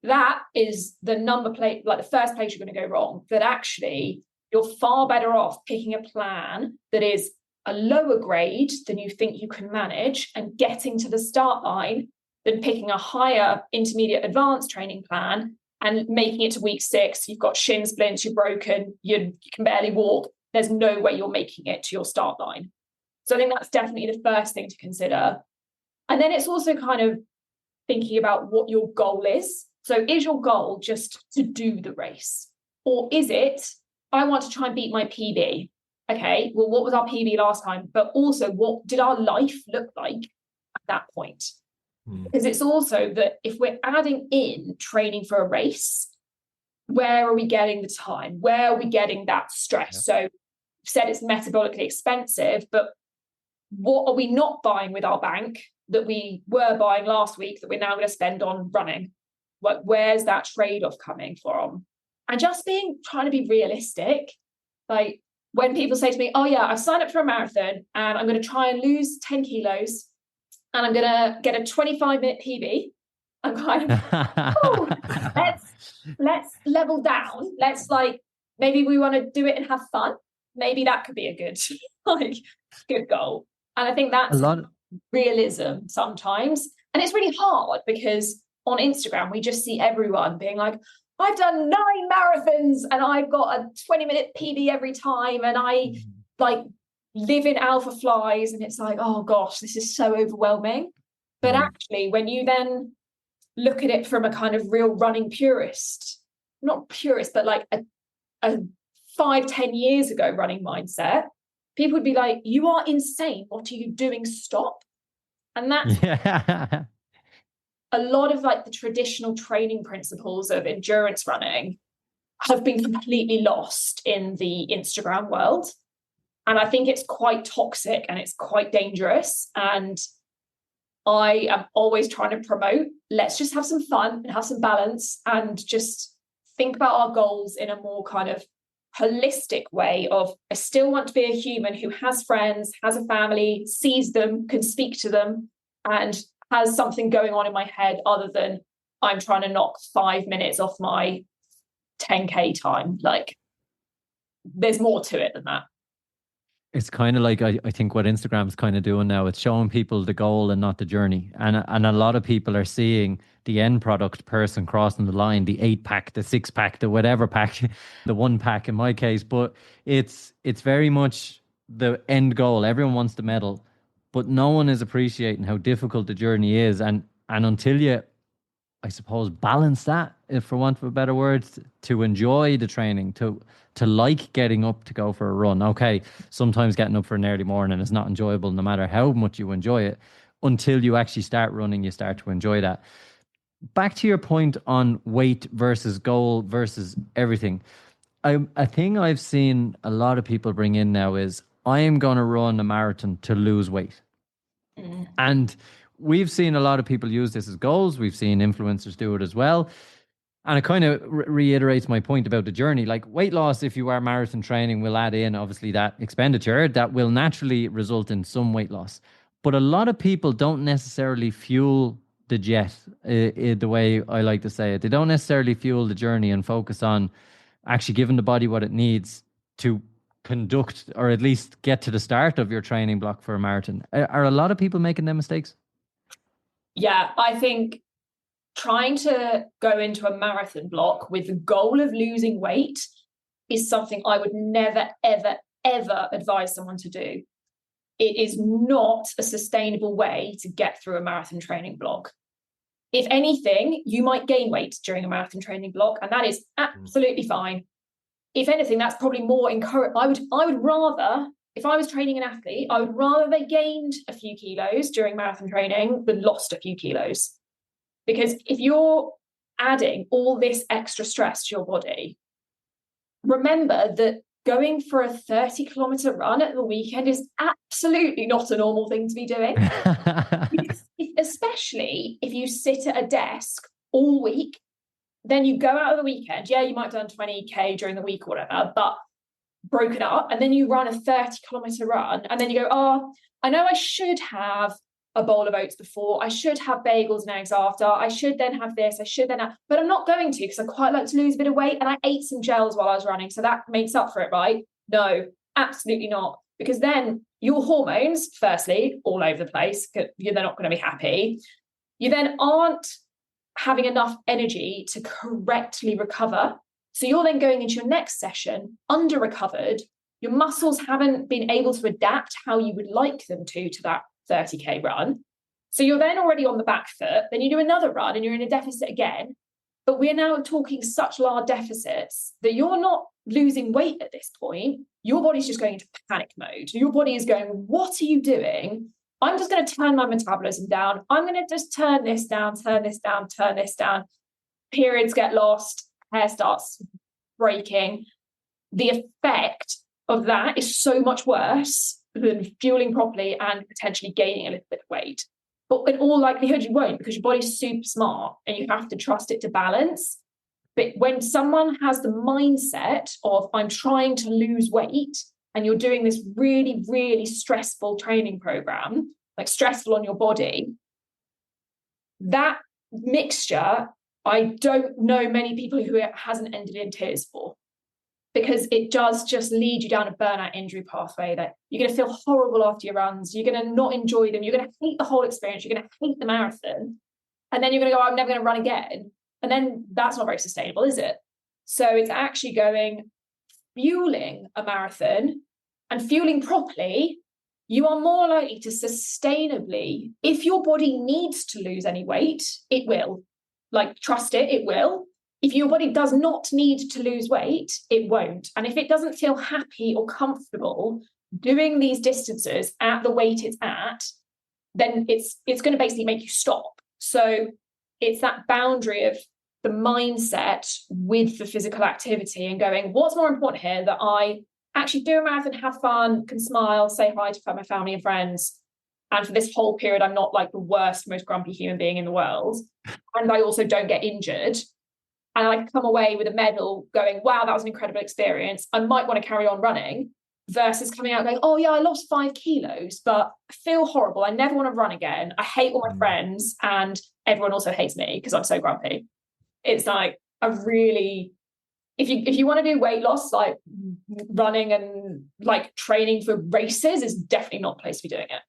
That is the the first place you're going to go wrong. That actually you're far better off picking a plan that is a lower grade than you think you can manage and getting to the start line than picking a higher intermediate advanced training plan and making it to week 6. You've got shin splints, you're broken, you can barely walk. There's no way you're making it to your start line. So I think that's definitely the first thing to consider. And then it's also kind of thinking about what your goal is. So is your goal just to do the race? Or is it, I want to try and beat my PB? Okay, well, what was our PB last time? But also, what did our life look like at that point? Because it's also that if we're adding in training for a race, where are we getting the time? Where are we getting that stress? Yeah. So you've said it's metabolically expensive, but what are we not buying with our bank that we were buying last week that we're now going to spend on running? Like, where's that trade-off coming from? And just trying to be realistic. Like, when people say to me, oh yeah, I've signed up for a marathon and I'm going to try and lose 10 kilos and I'm going to get a 25-minute PB. I'm kind of, oh, let's level down. Let's maybe we want to do it and have fun. Maybe that could be a good, good goal. And I think that's realism sometimes. And it's really hard because on Instagram, we just see everyone being like, I've done 9 marathons and I've got a 20-minute PB every time. And I live in alpha flies. And it's like, oh gosh, this is so overwhelming. But actually, when you then look at it from a kind of real running purist, not purist, but like a 5-10 years ago running mindset, people would be like, you are insane. What are you doing? Stop. And that's a lot of the traditional training principles of endurance running have been completely lost in the Instagram world. And I think it's quite toxic and it's quite dangerous. And I am always trying to promote, let's just have some fun and have some balance and just think about our goals in a more kind of holistic way of, I still want to be a human who has friends, has a family, sees them, can speak to them, and has something going on in my head other than I'm trying to knock 5 minutes off my 10K time. Like, there's more to it than that. It's kind of like I think what Instagram's kind of doing now, it's showing people the goal and not the journey. And a lot of people are seeing the end product person crossing the line, the 8-pack, the 6-pack, the whatever pack, the 1-pack in my case. But it's very much the end goal. Everyone wants the medal, but no one is appreciating how difficult the journey is. And until you, I suppose, balance that, if for want of a better word, to enjoy the training, to like getting up to go for a run. Okay, sometimes getting up for an early morning is not enjoyable, no matter how much you enjoy it. Until you actually start running, you start to enjoy that. Back to your point on weight versus goal versus everything. A thing I've seen a lot of people bring in now is, I am going to run a marathon to lose weight. And we've seen a lot of people use this as goals. We've seen influencers do it as well. And it kind of reiterates my point about the journey. Like, weight loss, if you are marathon training, will add in obviously that expenditure that will naturally result in some weight loss. But a lot of people don't necessarily fuel the jet, the way I like to say it. They don't necessarily fuel the journey and focus on actually giving the body what it needs to conduct, or at least get to the start of your training block for a marathon. Are a lot of people making them mistakes? Yeah, I think trying to go into a marathon block with the goal of losing weight is something I would never, ever, ever advise someone to do. It is not a sustainable way to get through a marathon training block. If anything, you might gain weight during a marathon training block, and that is absolutely fine. If anything, that's probably more encouraged. I would rather, if I was training an athlete, I would rather they gained a few kilos during marathon training than lost a few kilos. Because if you're adding all this extra stress to your body, remember that going for a 30-kilometer run at the weekend is absolutely not a normal thing to be doing. Especially if you sit at a desk all week, then you go out of the weekend. Yeah, you might have done 20K during the week or whatever, but broken up. And then you run a 30-kilometer run. And then you go, oh, I know I should have a bowl of oats before. I should have bagels and eggs after. I should then have this. I should then have, but I'm not going to, because I quite like to lose a bit of weight. And I ate some gels while I was running. So that makes up for it, right? No, absolutely not. Because then your hormones, firstly, all over the place, they're not going to be happy. You then aren't having enough energy to correctly recover. So you're then going into your next session under recovered. Your muscles haven't been able to adapt how you would like them to that 30K run. So you're then already on the back foot. Then you do another run and you're in a deficit again. But we're now talking such large deficits that you're not losing weight at this point. Your body's just going into panic mode. Your body is going, what are you doing? I'm just going to turn my metabolism down. I'm going to just turn this down, turn this down, turn this down. Periods get lost. Hair starts breaking. The effect of that is so much worse than fueling properly and potentially gaining a little bit of weight. But in all likelihood, you won't, because your body's super smart and you have to trust it to balance. But when someone has the mindset of, I'm trying to lose weight, and you're doing this really, really stressful training program, like stressful on your body, that mixture, I don't know many people who it hasn't ended in tears for. Because it does just lead you down a burnout injury pathway that you're going to feel horrible after your runs. You're going to not enjoy them. You're going to hate the whole experience. You're going to hate the marathon. And then you're going to go, I'm never going to run again. And then that's not very sustainable, is it? So it's actually going, fueling a marathon and fueling properly, you are more likely to sustainably, if your body needs to lose any weight, it will. Like, trust it, it will. If your body does not need to lose weight, it won't. And if it doesn't feel happy or comfortable doing these distances at the weight it's at, then it's going to basically make you stop. So it's that boundary of the mindset with the physical activity and going, what's more important here, that I actually do a marathon, have fun, can smile, say hi to my family and friends. And for this whole period, I'm not like the worst, most grumpy human being in the world. And I also don't get injured. and I come away with a medal going, wow, that was an incredible experience, I might want to carry on running, versus coming out going, oh yeah, I lost 5 kilos, but I feel horrible. I never want to run again. I hate all my friends, and everyone also hates me because I'm so grumpy. It's like if you want to do weight loss, like running and like training for races is definitely not the place to be doing it.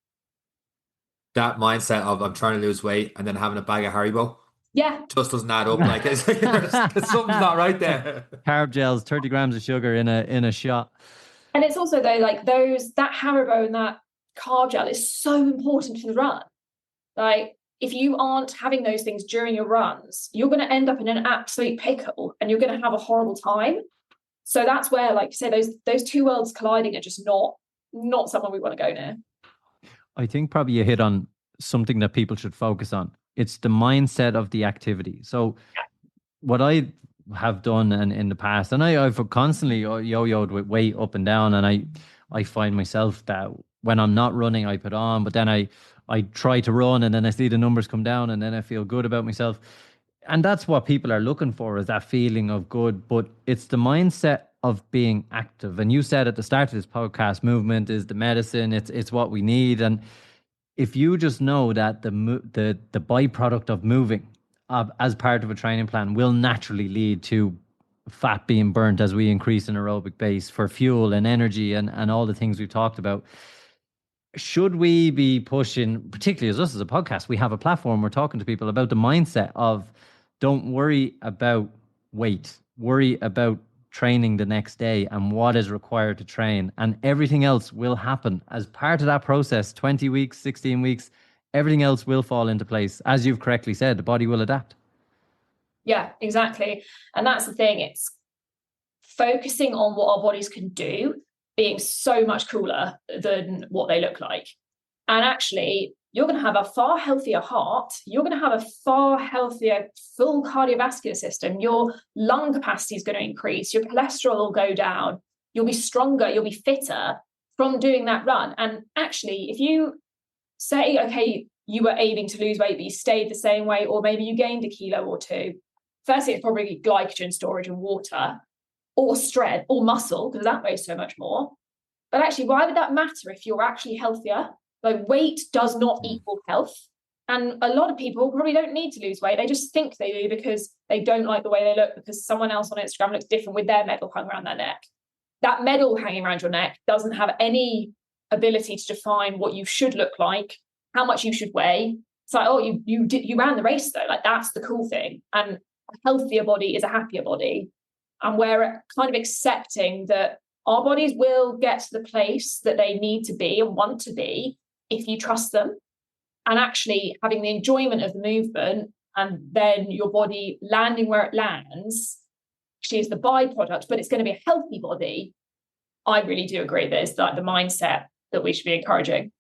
That mindset of I'm trying to lose weight and then having a bag of Haribo. Yeah. Just doesn't add up. Like something's not right there. Carb gels, 30 grams of sugar in a shot. And it's also though, like that Haribo and that carb gel is so important for the run. Like if you aren't having those things during your runs, you're going to end up in an absolute pickle and you're going to have a horrible time. So that's where, like you say, those two worlds colliding are just not someone we want to go near. I think probably you hit on something that people should focus on. It's the mindset of the activity. So what I have done in the past, and I've constantly yo-yoed with weight up and down, and I find myself that when I'm not running, I put on, but then I try to run and then I see the numbers come down and then I feel good about myself. And that's what people are looking for, is that feeling of good. But it's the mindset of being active. And you said at the start of this podcast, movement is the medicine. It's what we need. And if you just know that the byproduct of moving as part of a training plan will naturally lead to fat being burnt as we increase in aerobic base for fuel and energy and all the things we've talked about. Should we be pushing, particularly as us as a podcast, we have a platform, we're talking to people about the mindset of don't worry about weight, worry about training the next day and what is required to train, and everything else will happen as part of that process. 20 weeks, 16 weeks, everything else will fall into place. As you've correctly said, the body will adapt. Yeah, exactly. And that's the thing, it's focusing on what our bodies can do being so much cooler than what they look like. And actually, you're going to have a far healthier heart. You're going to have a far healthier full cardiovascular system. Your lung capacity is going to increase. Your cholesterol will go down. You'll be stronger. You'll be fitter from doing that run. And actually, if you say, okay, you were aiming to lose weight, but you stayed the same weight, or maybe you gained a kilo or two, firstly, it's probably glycogen storage and water, or strength or muscle, because that weighs so much more. But actually, why would that matter if you're actually healthier? Like, weight does not equal health. And a lot of people probably don't need to lose weight. They just think they do because they don't like the way they look, because someone else on Instagram looks different with their medal hung around their neck. That medal hanging around your neck doesn't have any ability to define what you should look like, how much you should weigh. It's like, oh, you ran the race though. Like, that's the cool thing. And a healthier body is a happier body. And we're kind of accepting that our bodies will get to the place that they need to be and want to be if you trust them. And actually having the enjoyment of the movement and then your body landing where it lands actually is the byproduct, but it's going to be a healthy body. I really do agree that it's like the mindset that we should be encouraging.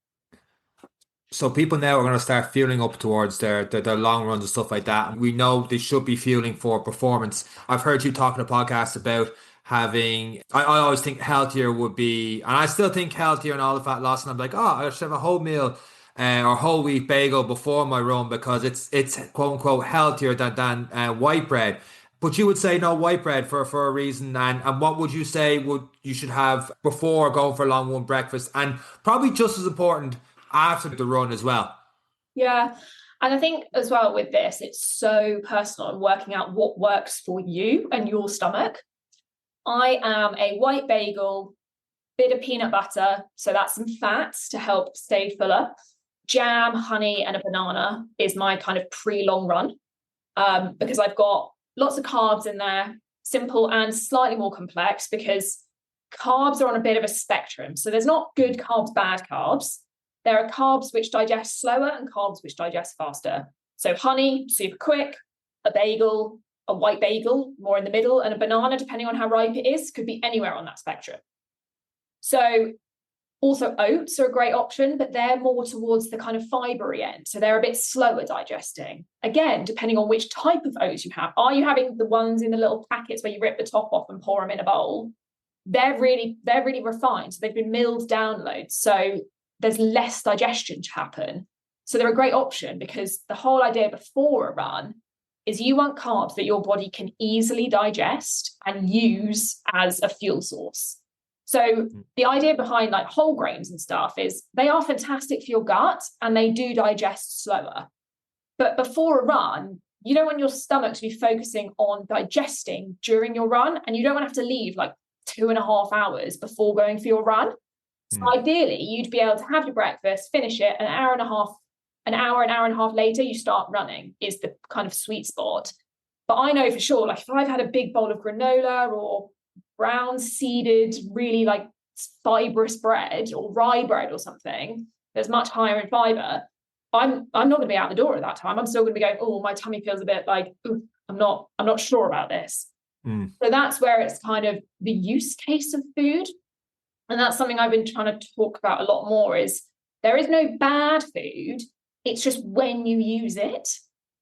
So people now are going to start fueling up towards their long runs and stuff like that. And we know they should be fueling for performance. I've heard you talking to podcasts about having, I always think healthier would be, and I still think healthier and all the fat loss. And I'm like, oh, I should have a whole meal or whole wheat bagel before my run because it's quote unquote healthier than white bread. But you would say no, white bread for a reason. And what would you say you should have before going for a long one breakfast? And probably just as important, after the run as well. Yeah. And I think as well with this, it's so personal and working out what works for you and your stomach. I am a white bagel, bit of peanut butter, so that's some fats to help stay fuller. Jam, honey, and a banana is my kind of pre-long run because I've got lots of carbs in there, simple and slightly more complex, because carbs are on a bit of a spectrum. So there's not good carbs, bad carbs. There are carbs which digest slower and carbs which digest faster. So honey, super quick, a bagel, a white bagel, more in the middle, and a banana, depending on how ripe it is, could be anywhere on that spectrum. So also oats are a great option, but they're more towards the kind of fibery end. So they're a bit slower digesting. Again, depending on which type of oats you have. Are you having the ones in the little packets where you rip the top off and pour them in a bowl? They're really refined. So they've been milled down loads. So there's less digestion to happen. So they're a great option, because the whole idea before a run is you want carbs that your body can easily digest and use as a fuel source. So the idea behind like whole grains and stuff is they are fantastic for your gut and they do digest slower. But before a run, you don't want your stomach to be focusing on digesting during your run, and you don't want to have to leave like 2.5 hours before going for your run. So ideally, you'd be able to have your breakfast, finish it, an hour and a half later, you start running is the kind of sweet spot. But I know for sure, like if I've had a big bowl of granola or brown seeded, really like fibrous bread or rye bread or something that's much higher in fiber, I'm not going to be out the door at that time. I'm still going to be going, oh, my tummy feels a bit like, I'm not sure about this. So that's where it's kind of the use case of food. And that's something I've been trying to talk about a lot more is there is no bad food. It's just when you use it.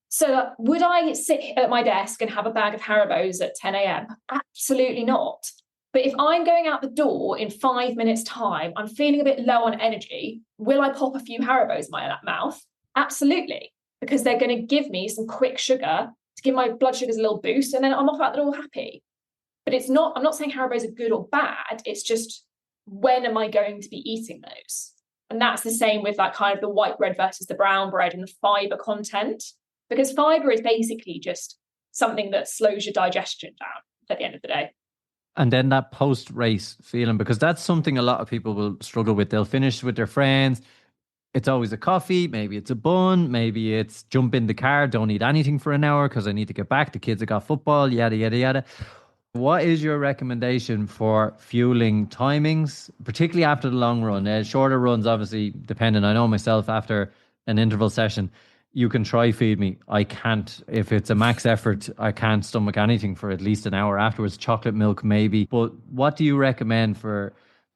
So would I sit at my desk and have a bag of Haribos at 10 a.m.? Absolutely not. But if I'm going out the door in 5 minutes' time, I'm feeling a bit low on energy, will I pop a few Haribos in my mouth? Absolutely, because they're going to give me some quick sugar to give my blood sugars a little boost, and then I'm off out the door happy. But I'm not saying Haribos are good or bad, it's just when am I going to be eating those? And that's the same with that kind of the white bread versus the brown bread and the fiber content, because fiber is basically just something that slows your digestion down at the end of the day. And then that post-race feeling, because that's something a lot of people will struggle with. They'll finish with their friends. It's always a coffee. Maybe it's a bun. Maybe it's jump in the car. Don't eat anything for an hour because I need to get back. The kids have got football, yada, yada, yada. What is your recommendation for fueling timings, particularly after the long run? Shorter runs, obviously, depending. I know myself after an interval session, you can try feed me. I can't. If it's a max effort, I can't stomach anything for at least an hour afterwards. Chocolate milk, maybe. But what do you recommend for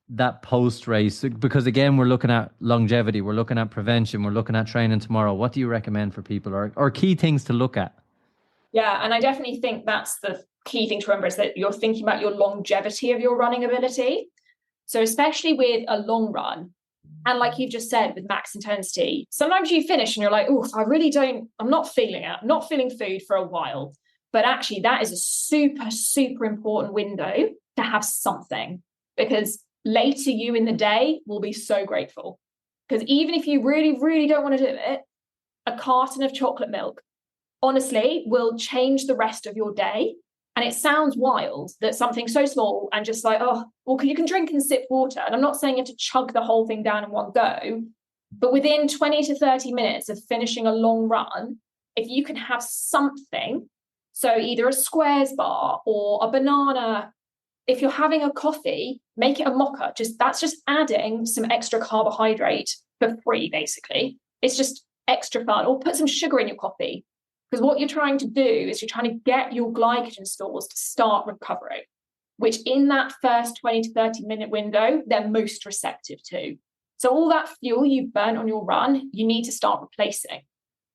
that post race? Because again, we're looking at longevity, we're looking at prevention, we're looking at training tomorrow. What do you recommend for people or key things to look at? Yeah, and I definitely think that's the key thing to remember is that you're thinking about your longevity of your running ability. So especially with a long run, and like you've just said, with max intensity, sometimes you finish and you're like, oh, I'm not feeling it. I'm not feeling food for a while. But actually, that is a super, super important window to have something, because later you in the day will be so grateful. Because even if you really, really don't want to do it, a carton of chocolate milk, honestly, will change the rest of your day. And it sounds wild that something so small and just like, oh, well, you can drink and sip water. And I'm not saying you have to chug the whole thing down in one go, but within 20 to 30 minutes of finishing a long run, if you can have something, so either a squares bar or a banana, if you're having a coffee, make it a mocha. That's just adding some extra carbohydrate for free, basically. It's just extra fun. Or put some sugar in your coffee. Because what you're trying to do is you're trying to get your glycogen stores to start recovering, which in that first 20 to 30 minute window, they're most receptive to. So all that fuel you've burnt on your run, you need to start replacing.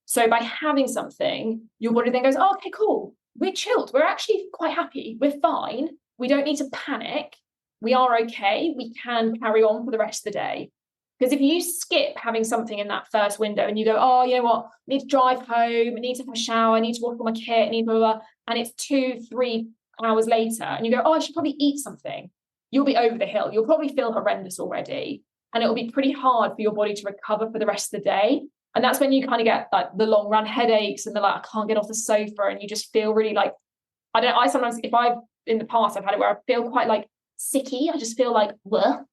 So by having something, your body then goes, oh, okay, cool. We're chilled. We're actually quite happy. We're fine. We don't need to panic. We are okay. We can carry on for the rest of the day. Because if you skip having something in that first window and you go, oh, you know what, I need to drive home, I need to have a shower, I need to wash all my kit, I need blah, blah, blah, and it's 2-3 hours later, and you go, oh, I should probably eat something, you'll be over the hill. You'll probably feel horrendous already. And it'll be pretty hard for your body to recover for the rest of the day. And that's when you kind of get like the long run headaches and the like, I can't get off the sofa, and you just feel really like, I sometimes, in the past, I've had it where I feel quite like sicky. I just feel like, well,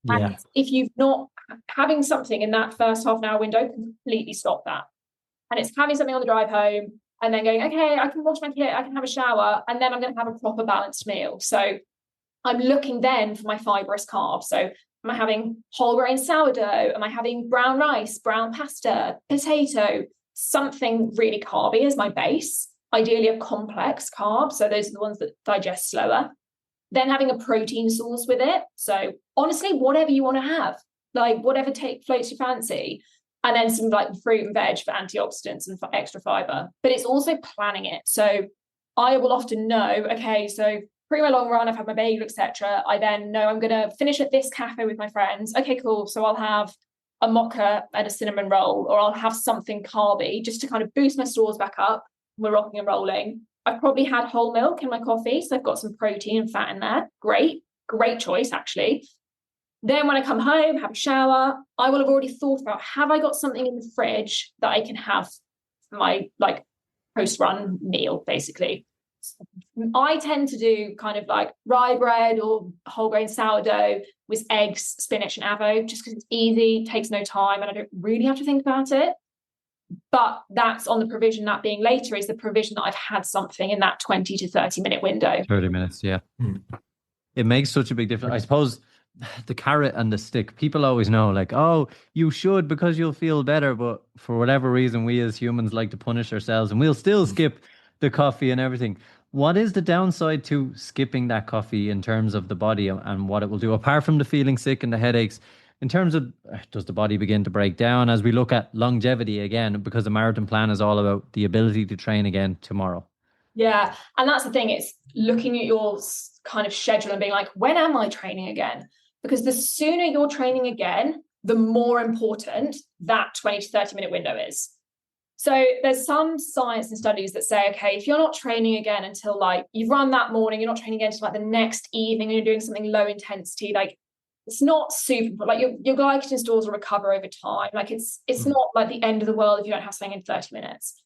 yeah. And if you've not having something in that first half an hour window, completely stop that. And it's having something on the drive home and then going, okay, I can wash my kit, I can have a shower, and then I'm going to have a proper balanced meal. So I'm looking then for my fibrous carbs. So am I having whole grain sourdough? Am I having brown rice, brown pasta, potato, something really carby as my base? Ideally a complex carb. So those are the ones that digest slower. Then having a protein source with it. So honestly, whatever you want to have, like whatever floats your fancy. And then some like fruit and veg for antioxidants and for extra fiber. But it's also planning it. So I will often know, okay, so pre my long run, I've had my bagel, etc. I then know I'm going to finish at this cafe with my friends. Okay, cool. So I'll have a mocha and a cinnamon roll, or I'll have something carby just to kind of boost my stores back up. we're rocking and rolling. I've probably had whole milk in my coffee, so I've got some protein and fat in there. Great choice, actually. Then when I come home, have a shower, I will have already thought about, have I got something in the fridge that I can have for my like post-run meal, basically. I tend to do kind of like rye bread or whole grain sourdough with eggs, spinach, and avo, just because it's easy, takes no time, and I don't really have to think about it. But that's on the provision that being later is the provision that I've had something in that 20 to 30 minute window. 30 minutes, yeah. It makes such a big difference. I suppose the carrot and the stick, people always know like, oh, you should because you'll feel better. But for whatever reason, we as humans like to punish ourselves and we'll still skip the coffee and everything. What is the downside to skipping that coffee in terms of the body and what it will do, apart from the feeling sick and the headaches? In terms of, does the body begin to break down as we look at longevity again? Because the marathon plan is all about the ability to train again tomorrow. Yeah. And that's the thing. It's looking at your kind of schedule and being like, when am I training again? Because the sooner you're training again, the more important that 20 to 30 minute window is. So there's some science and studies that say, okay, if you're not training again until like you've run that morning, you're not training again until like the next evening and you're doing something low intensity, like it's not super, like your glycogen stores will recover over time. Like it's not like the end of the world if you don't have something in 30 minutes.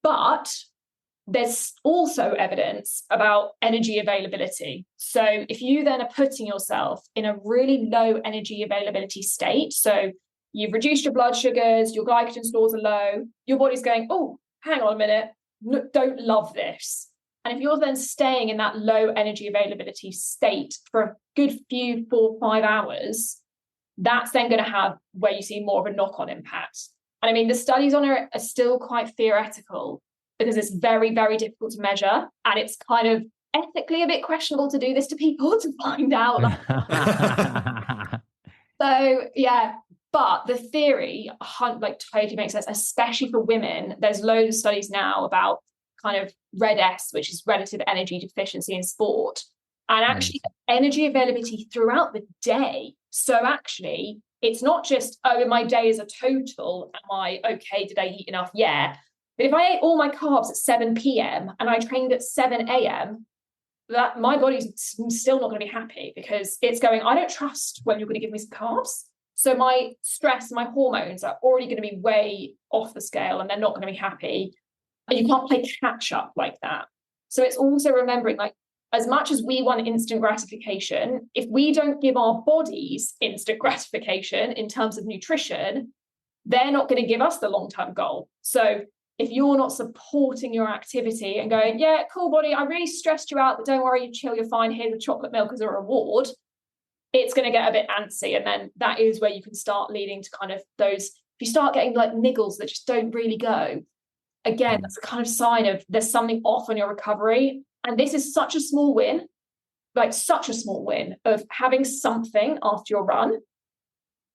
But there's also evidence about energy availability. So if you then are putting yourself in a really low energy availability state, so you've reduced your blood sugars, your glycogen stores are low, your body's going, oh, hang on a minute, don't love this. And if you're then staying in that low energy availability state for a good few 4-5 hours, that's then going to have where you see more of a knock-on impact. And I mean, the studies on it are still quite theoretical because it's very, very difficult to measure. And it's kind of ethically a bit questionable to do this to people to find out. So, yeah. But the theory, like, totally makes sense, especially for women. There's loads of studies now about kind of RED-S, which is relative energy deficiency in sport, and actually energy availability throughout the day. So actually, it's not just, oh, my day is a total. Am I okay? Did I eat enough? Yeah. But if I ate all my carbs at 7 p.m. and I trained at 7 a.m., that my body's still not going to be happy because it's going, I don't trust when you're going to give me some carbs. So my stress, my hormones are already going to be way off the scale and they're not going to be happy. And you can't play catch up like that. So it's also remembering, like, as much as we want instant gratification, if we don't give our bodies instant gratification in terms of nutrition, they're not going to give us the long-term goal. So if you're not supporting your activity and going, yeah, cool, body, I really stressed you out, but don't worry, you chill, you're fine, here's a chocolate milk as a reward, it's going to get a bit antsy. And then that is where you can start leading to kind of those, if you start getting like niggles that just don't really go, again, that's a kind of sign of there's something off on your recovery. And this is such a small win, like such a small win of having something after your run.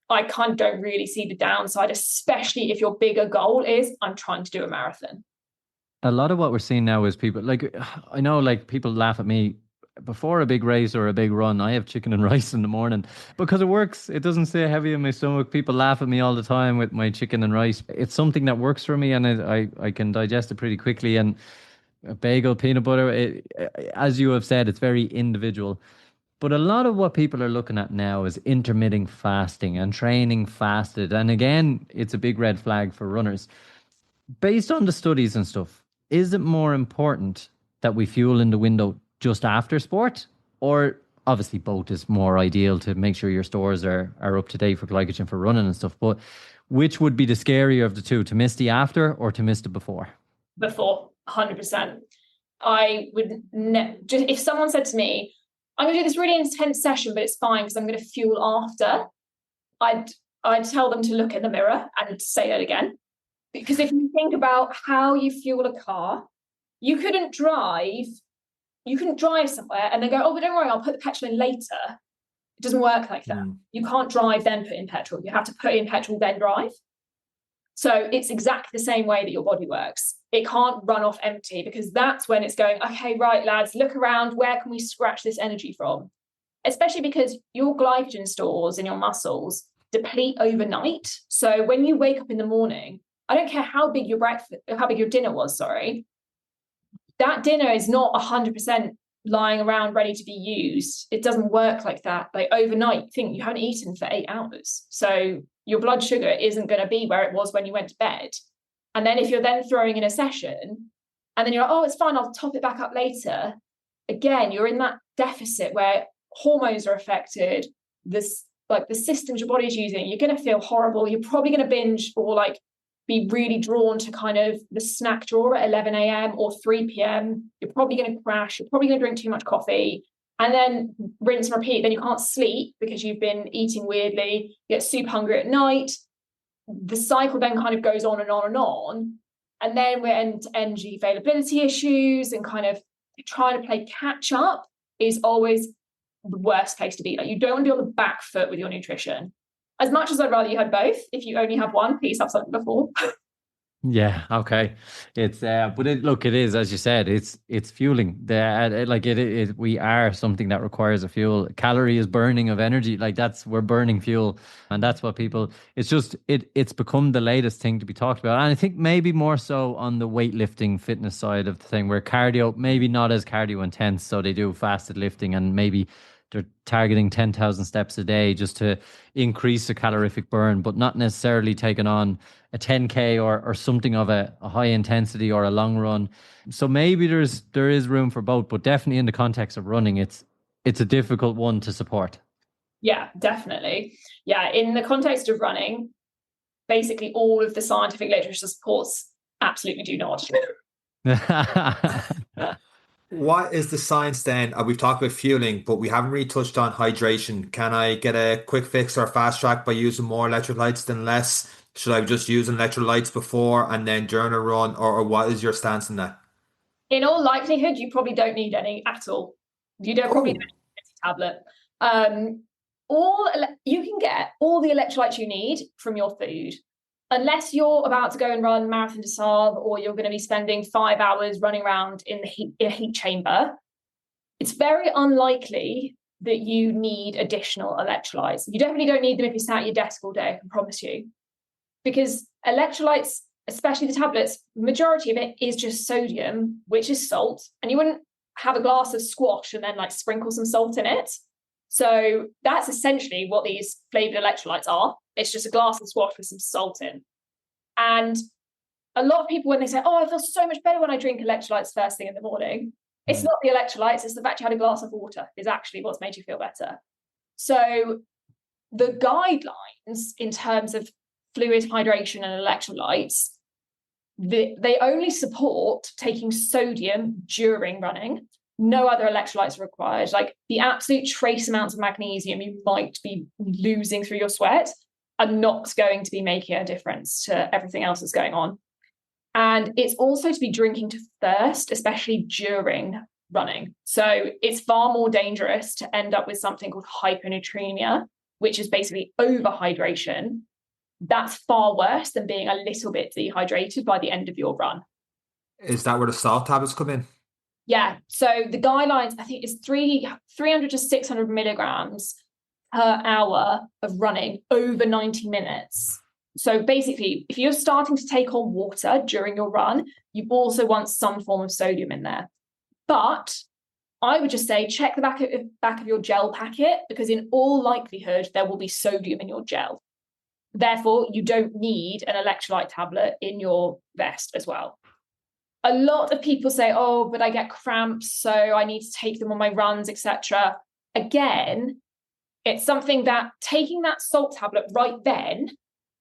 I kind of don't really see the downside, especially if your bigger goal is, I'm trying to do a marathon. A lot of what we're seeing now is people, like, I know, like, people laugh at me before a big race or a big run. I have chicken and rice in the morning because it works. It doesn't stay heavy in my stomach. People laugh at me all the time with my chicken and rice. It's something that works for me, and I can digest it pretty quickly. And a bagel, peanut butter, as you have said, it's very individual. But a lot of what people are looking at now is intermittent fasting and training fasted. And again, it's a big red flag for runners. Based on the studies and stuff, is it more important that we fuel in the window just after sport? Or obviously both is more ideal to make sure your stores are up to date for glycogen for running and stuff. But which would be the scarier of the two, to miss the after or to miss the before? Before, 100%. I would, just if someone said to me, I'm going to do this really intense session, but it's fine because I'm going to fuel after, I'd tell them to look in the mirror and say it again. Because if you think about how you fuel a car, you couldn't drive somewhere and then go, oh, but don't worry, I'll put the petrol in later. It doesn't work like that. You can't drive, then put in petrol. You have to put in petrol, then drive. So it's exactly the same way that your body works. It can't run off empty because that's when it's going, okay, right, lads, look around. Where can we scratch this energy from? Especially because your glycogen stores in your muscles deplete overnight. So when you wake up in the morning, I don't care how big your dinner was, sorry. That dinner is not 100% lying around ready to be used. It doesn't work like that. Like overnight, you haven't eaten for 8 hours. So your blood sugar isn't going to be where it was when you went to bed. And then if you're then throwing in a session and then you're like, oh, it's fine, I'll top it back up later. Again, you're in that deficit where hormones are affected. The systems your body's using, you're going to feel horrible. You're probably going to binge or like be really drawn to kind of the snack drawer at 11 a.m. or 3 p.m. You're probably going to crash. You're probably going to drink too much coffee and then rinse and repeat. Then you can't sleep because you've been eating weirdly. You get super hungry at night. The cycle then kind of goes on and on and on. And then we're into energy availability issues and kind of trying to play catch up is always the worst place to be. Like, you don't want to be on the back foot with your nutrition. As much as I'd rather you had both, if you only have one, please have something before. Yeah, okay. It's but it is, as you said, it's fueling. We are something that requires a fuel. Calorie is burning of energy. Like we're burning fuel, and that's what people. It's just it's become the latest thing to be talked about, and I think maybe more so on the weightlifting fitness side of the thing, where cardio maybe not as cardio intense, so they do fasted lifting, and maybe they're targeting 10,000 steps a day just to increase the calorific burn, but not necessarily taking on a 10K or something of a high intensity or a long run. So maybe there is room for both, but definitely in the context of running, it's a difficult one to support. Yeah, definitely. Yeah, in the context of running, basically all of the scientific literature supports absolutely do not. What is the science then? We've talked about fueling, but we haven't really touched on hydration. Can I get a quick fix or a fast track by using more electrolytes than less? Should I just use electrolytes before and then during a run, or what is your stance on that? In all likelihood, you probably don't need any at all. You don't probably need a tablet. You can get all the electrolytes you need from your food. Unless you're about to go and run Marathon des Sables or you're going to be spending 5 hours running around in a heat chamber, it's very unlikely that you need additional electrolytes. You definitely don't need them if you're sat at your desk all day, I can promise you. Because electrolytes, especially the tablets, majority of it is just sodium, which is salt. And you wouldn't have a glass of squash and then like sprinkle some salt in it. So that's essentially what these flavored electrolytes are. It's just a glass of squash with some salt in. And a lot of people, when they say, oh, I feel so much better when I drink electrolytes first thing in the morning, it's not the electrolytes, it's the fact you had a glass of water is actually what's made you feel better. So the guidelines in terms of fluid hydration and electrolytes, they only support taking sodium during running. No other electrolytes are required. Like the absolute trace amounts of magnesium you might be losing through your sweat are not going to be making a difference to everything else that's going on. And it's also to be drinking to thirst, especially during running. So it's far more dangerous to end up with something called hyponatremia, which is basically overhydration. That's far worse than being a little bit dehydrated by the end of your run. Is that where the salt tablets come in? Yeah. So the guidelines, I think, is 300 to 600 milligrams per hour of running over 90 minutes. So basically, if you're starting to take on water during your run, you also want some form of sodium in there. But I would just say check the back of your gel packet, because in all likelihood, there will be sodium in your gel. Therefore, you don't need an electrolyte tablet in your vest as well. A lot of people say, oh, but I get cramps, so I need to take them on my runs, etc. Again, it's something that taking that salt tablet right then,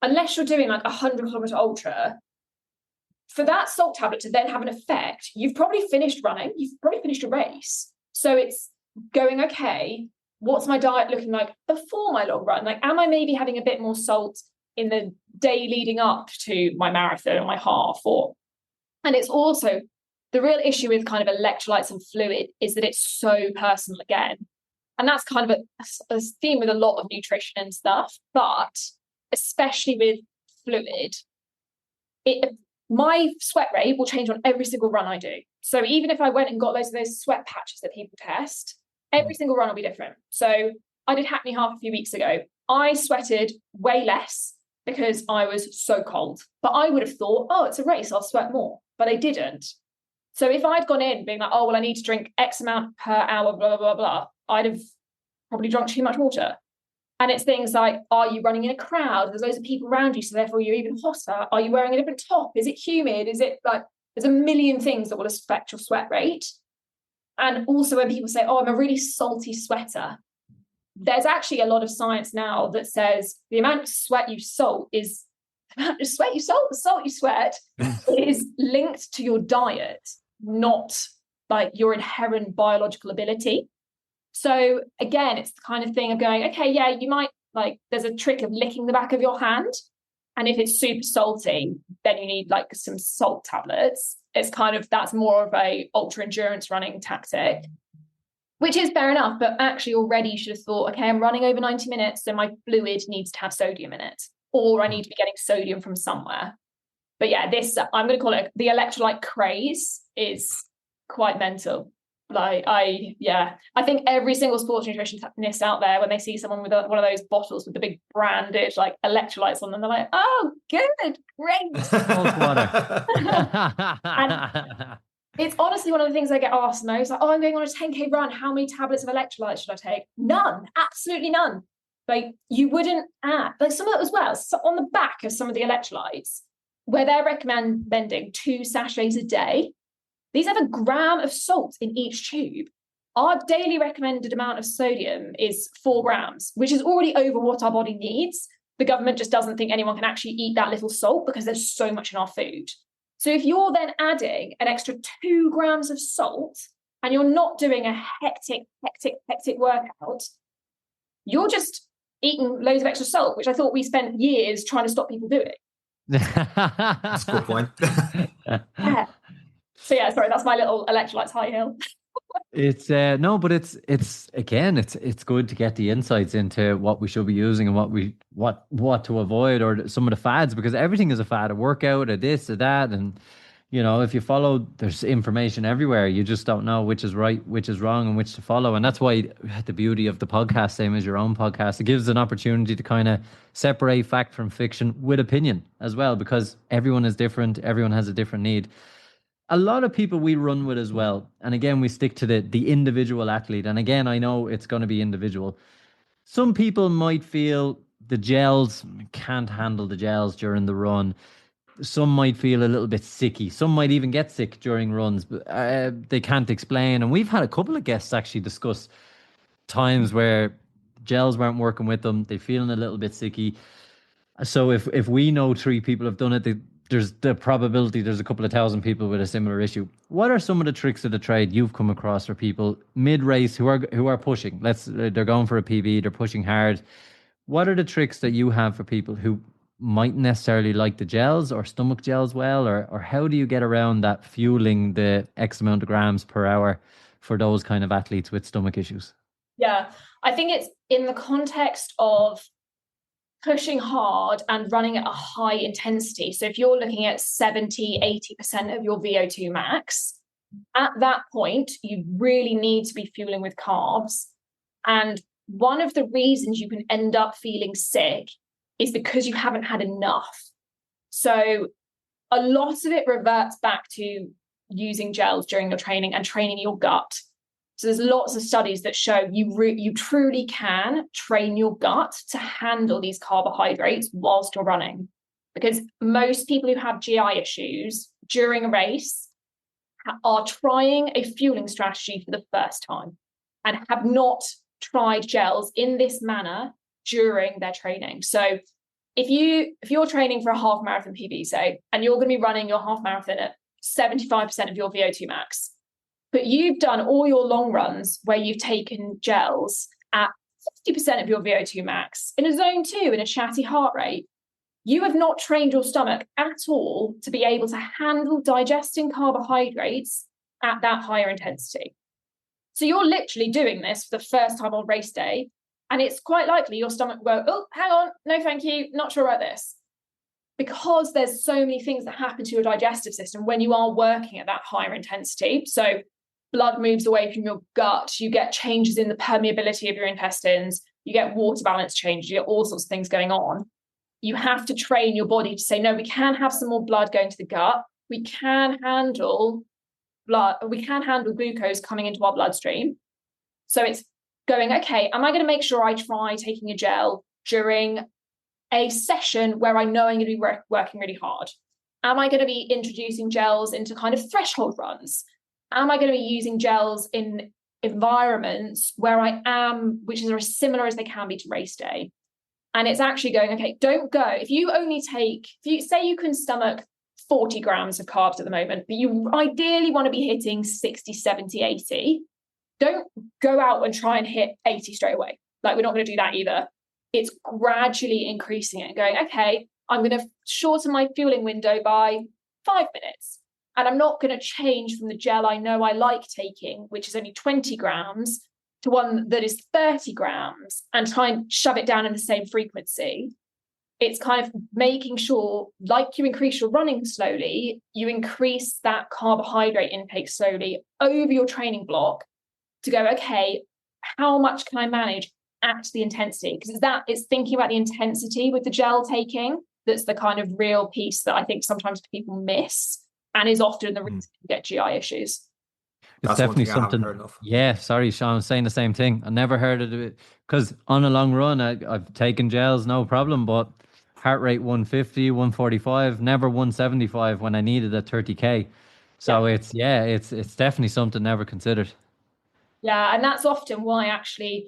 unless you're doing like a 100-kilometer ultra, for that salt tablet to then have an effect, you've probably finished running, you've probably finished a race. So it's going, okay, what's my diet looking like before my long run? Like, am I maybe having a bit more salt in the day leading up to my marathon or my half? And it's also, the real issue with kind of electrolytes and fluid is that it's so personal again. And that's kind of a theme with a lot of nutrition and stuff, but especially with fluid, my sweat rate will change on every single run I do. So even if I went and got loads of those sweat patches that people test, every single run will be different. So I did Hackney Half a few weeks ago. I sweated way less because I was so cold. But I would have thought, oh, it's a race, I'll sweat more. But I didn't. So if I'd gone in being like, oh, well, I need to drink X amount per hour, blah, blah, blah, blah, I'd have probably drunk too much water. And it's things like, are you running in a crowd? There's loads of people around you, so therefore you're even hotter. Are you wearing a different top? Is it humid? Is it like, there's a million things that will affect your sweat rate. And also when people say, oh, I'm a really salty sweater, there's actually a lot of science now that says the amount of sweat you salt is the amount of sweat you salt, the salt you sweat is linked to your diet, not like your inherent biological ability. So again, it's the kind of thing of going, okay, yeah, you might like, there's a trick of licking the back of your hand. And if it's super salty, then you need like some salt tablets. It's kind of, that's more of a ultra endurance running tactic, which is fair enough. But actually already you should have thought, okay, I'm running over 90 minutes. So my fluid needs to have sodium in it, or I need to be getting sodium from somewhere. But yeah, this, I'm going to call it the electrolyte craze is quite mental. Like I think every single sports nutritionist out there, when they see someone with one of those bottles with the big branded like electrolytes on them, they're like, oh, good, great. Salt water. And it's honestly one of the things I get asked most, like, oh, I'm going on a 10K run. How many tablets of electrolytes should I take? None, absolutely none. Like you wouldn't add, like some of it as well, so on the back of some of the electrolytes, where they're recommending 2 sachets a day, these have a gram of salt in each tube. Our daily recommended amount of sodium is 4 grams, which is already over what our body needs. The government just doesn't think anyone can actually eat that little salt because there's so much in our food. So if you're then adding an extra 2 grams of salt and you're not doing a hectic workout, you're just eating loads of extra salt, which I thought we spent years trying to stop people doing. That's a good point. Yeah. So yeah, sorry, that's my little electrolytes high hill. It's no, but it's again, it's good to get the insights into what we should be using and what to avoid, or some of the fads, because everything is a fad, a workout, a this, a that, and you know, if you follow, there's information everywhere. You just don't know which is right, which is wrong, and which to follow. And that's why the beauty of the podcast, same as your own podcast, it gives an opportunity to kind of separate fact from fiction with opinion as well, because everyone is different, everyone has a different need. A lot of people we run with as well, and again we stick to the individual athlete, and again I know it's going to be individual. Some people might feel the gels, can't handle the gels during the run. Some might feel a little bit sicky. Some might even get sick during runs, but they can't explain. And we've had a couple of guests actually discuss times where gels weren't working with them, they're feeling a little bit sicky. So if we know 3 people have done it, there's the probability there's a couple of thousand people with a similar issue. What are some of the tricks of the trade you've come across for people mid-race who are pushing? They're going for a PB, they're pushing hard. What are the tricks that you have for people who mightn't necessarily like the gels or stomach gels well, or how do you get around that fueling the X amount of grams per hour for those kind of athletes with stomach issues? Yeah, I think it's in the context of pushing hard and running at a high intensity. So if you're looking at 70, 80% of your VO2 max, at that point, you really need to be fueling with carbs. And one of the reasons you can end up feeling sick is because you haven't had enough. So a lot of it reverts back to using gels during your training and training your gut. So there's lots of studies that show you truly can train your gut to handle these carbohydrates whilst you're running. Because most people who have GI issues during a race are trying a fueling strategy for the first time and have not tried gels in this manner during their training. So if you're training for a half marathon PB, say, and you're going to be running your half marathon at 75% of your VO2 max, but you've done all your long runs where you've taken gels at 50% of your VO2 max in a zone 2 in a chatty heart rate, you have not trained your stomach at all to be able to handle digesting carbohydrates at that higher intensity. So you're literally doing this for the first time on race day, and it's quite likely your stomach will go, oh, hang on, no thank you, not sure about this. Because there's so many things that happen to your digestive system when you are working at that higher intensity. So blood moves away from your gut, you get changes in the permeability of your intestines, you get water balance changes, you get all sorts of things going on. you have to train your body to say, no, we can have some more blood going to the gut. We can handle glucose coming into our bloodstream. So it's going, okay, am I going to make sure I try taking a gel during a session where I know I'm going to be working really hard? Am I going to be introducing gels into kind of threshold runs? Am I going to be using gels in environments where I am, which is as similar as they can be to race day? And it's actually going, okay, don't go. If you say you can stomach 40 grams of carbs at the moment, but you ideally want to be hitting 60, 70, 80, don't go out and try and hit 80 straight away. Like, we're not going to do that either. It's gradually increasing it and going, okay, I'm going to shorten my fueling window by 5 minutes. And I'm not going to change from the gel I know I like taking, which is only 20 grams, to one that is 30 grams and try and shove it down in the same frequency. It's kind of making sure, like you increase your running slowly, you increase that carbohydrate intake slowly over your training block to go, okay, how much can I manage at the intensity? Because it's thinking about the intensity with the gel taking that's the kind of real piece that I think sometimes people miss and is often the reason you get GI issues. It's That's definitely one thing I haven't something. heard enough. Yeah, sorry, Sean, I was saying the same thing. I never heard of it because on a long run, I've taken gels, no problem, but heart rate 150, 145, never 175 when I needed a 30K. So it's definitely something never considered. Yeah, and that's often why actually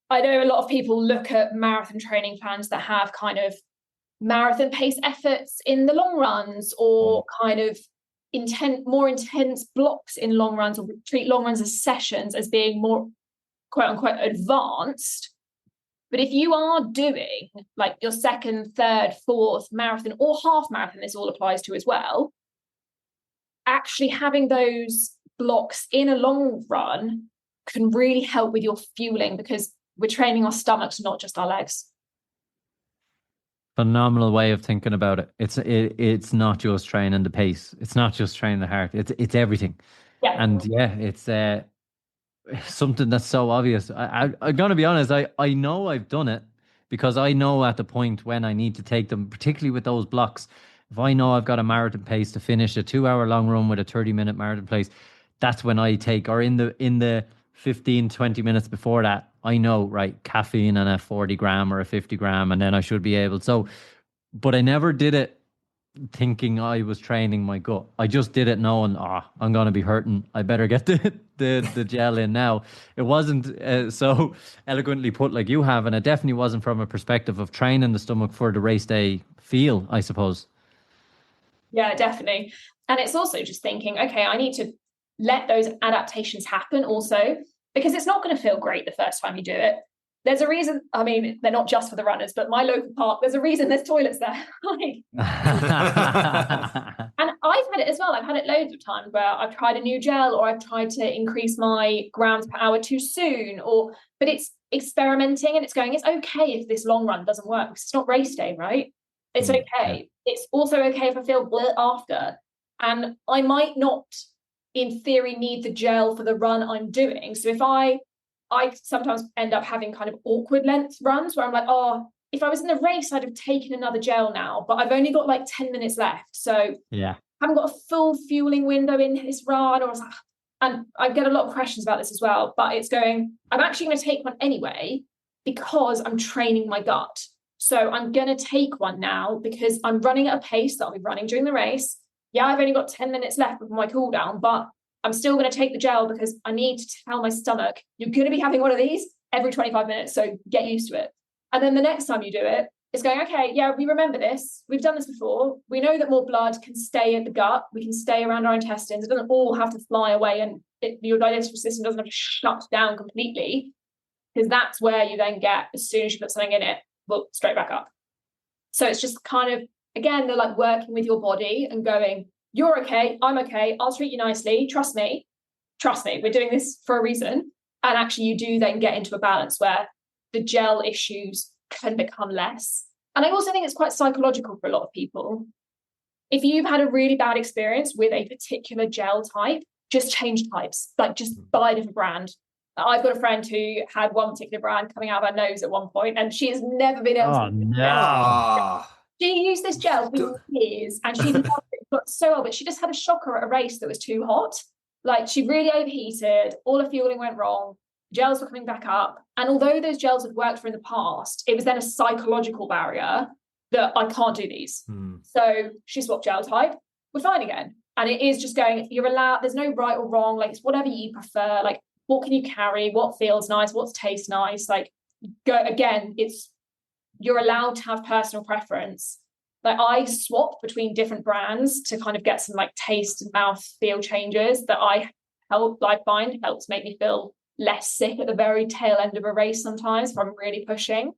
I know a lot of people look at marathon training plans that have kind of marathon pace efforts in the long runs, or kind of more intense blocks in long runs, or treat long runs as sessions as being more quote unquote advanced. But if you are doing like your second, third, fourth marathon or half marathon, this all applies to as well, actually having those blocks in a long run can really help with your fueling, because we're training our stomachs, not just our legs. Phenomenal way of thinking about it. It's not just training the pace. It's not just training the heart. It's everything. Yeah. And yeah, it's something that's so obvious. I'm gonna be honest. I know I've done it because I know at the point when I need to take them, particularly with those blocks. If I know I've got a marathon pace to finish a 2 hour long run with a 30-minute marathon pace, that's when I take, or in the 15, 20 minutes before that, I know, right, caffeine and a 40 gram or a 50 gram, and then I should be able. So, but I never did it thinking I was training my gut. I just did it knowing, I'm going to be hurting. I better get the gel in now. It wasn't so eloquently put like you have, and it definitely wasn't from a perspective of training the stomach for the race day feel, I suppose. Yeah, definitely. And it's also just thinking, okay, I need to let those adaptations happen also, because it's not going to feel great the first time you do it. There's a reason, I mean, they're not just for the runners, but my local park, there's a reason there's toilets there. And I've had it as well. I've had it loads of times where I've tried a new gel, or I've tried to increase my grams per hour too soon, but it's experimenting, and it's going, it's okay if this long run doesn't work, because it's not race day, right? It's okay. Yeah. It's also okay if I feel bleh after. And I might not, in theory, need the gel for the run I'm doing. So if I sometimes end up having kind of awkward length runs where I'm like, if I was in the race, I'd have taken another gel now, but I've only got like 10 minutes left. So yeah, I haven't got a full fueling window in this run. And I get a lot of questions about this as well, but it's going, I'm actually going to take one anyway, because I'm training my gut. So I'm going to take one now because I'm running at a pace that I'll be running during the race. Yeah, I've only got 10 minutes left before my cool down, but I'm still going to take the gel because I need to tell my stomach, you're going to be having one of these every 25 minutes. So get used to it. And then the next time you do it, it's going, okay, yeah, we remember this. We've done this before. We know that more blood can stay at the gut. We can stay around our intestines. It doesn't all have to fly away, and your digestive system doesn't have to shut down completely, because that's where you then get, as soon as you put something in it, well, straight back up. So it's just kind of, again, they're like working with your body and going, you're okay, I'm okay, I'll treat you nicely, trust me, we're doing this for a reason. And actually you do then get into a balance where the gel issues can become less. And I also think it's quite psychological for a lot of people. If you've had a really bad experience with a particular gel type, just change types, like just buy a different brand. I've got a friend who had one particular brand coming out of her nose at one point, and she has never been able Oh, to. no. She used this gel for years, and she loved it, got so well, but she just had a shocker at a race that was too hot. Like, she really overheated, all her fueling went wrong, gels were coming back up. And although those gels had worked for in the past, it was then a psychological barrier that I can't do these. So she swapped gel type, we're fine again. And it is just going, you're allowed, there's no right or wrong, like, it's whatever you prefer. Like, what can you carry? What feels nice? What tastes nice? Like, go again, you're allowed to have personal preference. Like, I swap between different brands to kind of get some like taste and mouth feel changes that I find helps make me feel less sick at the very tail end of a race sometimes if I'm really pushing.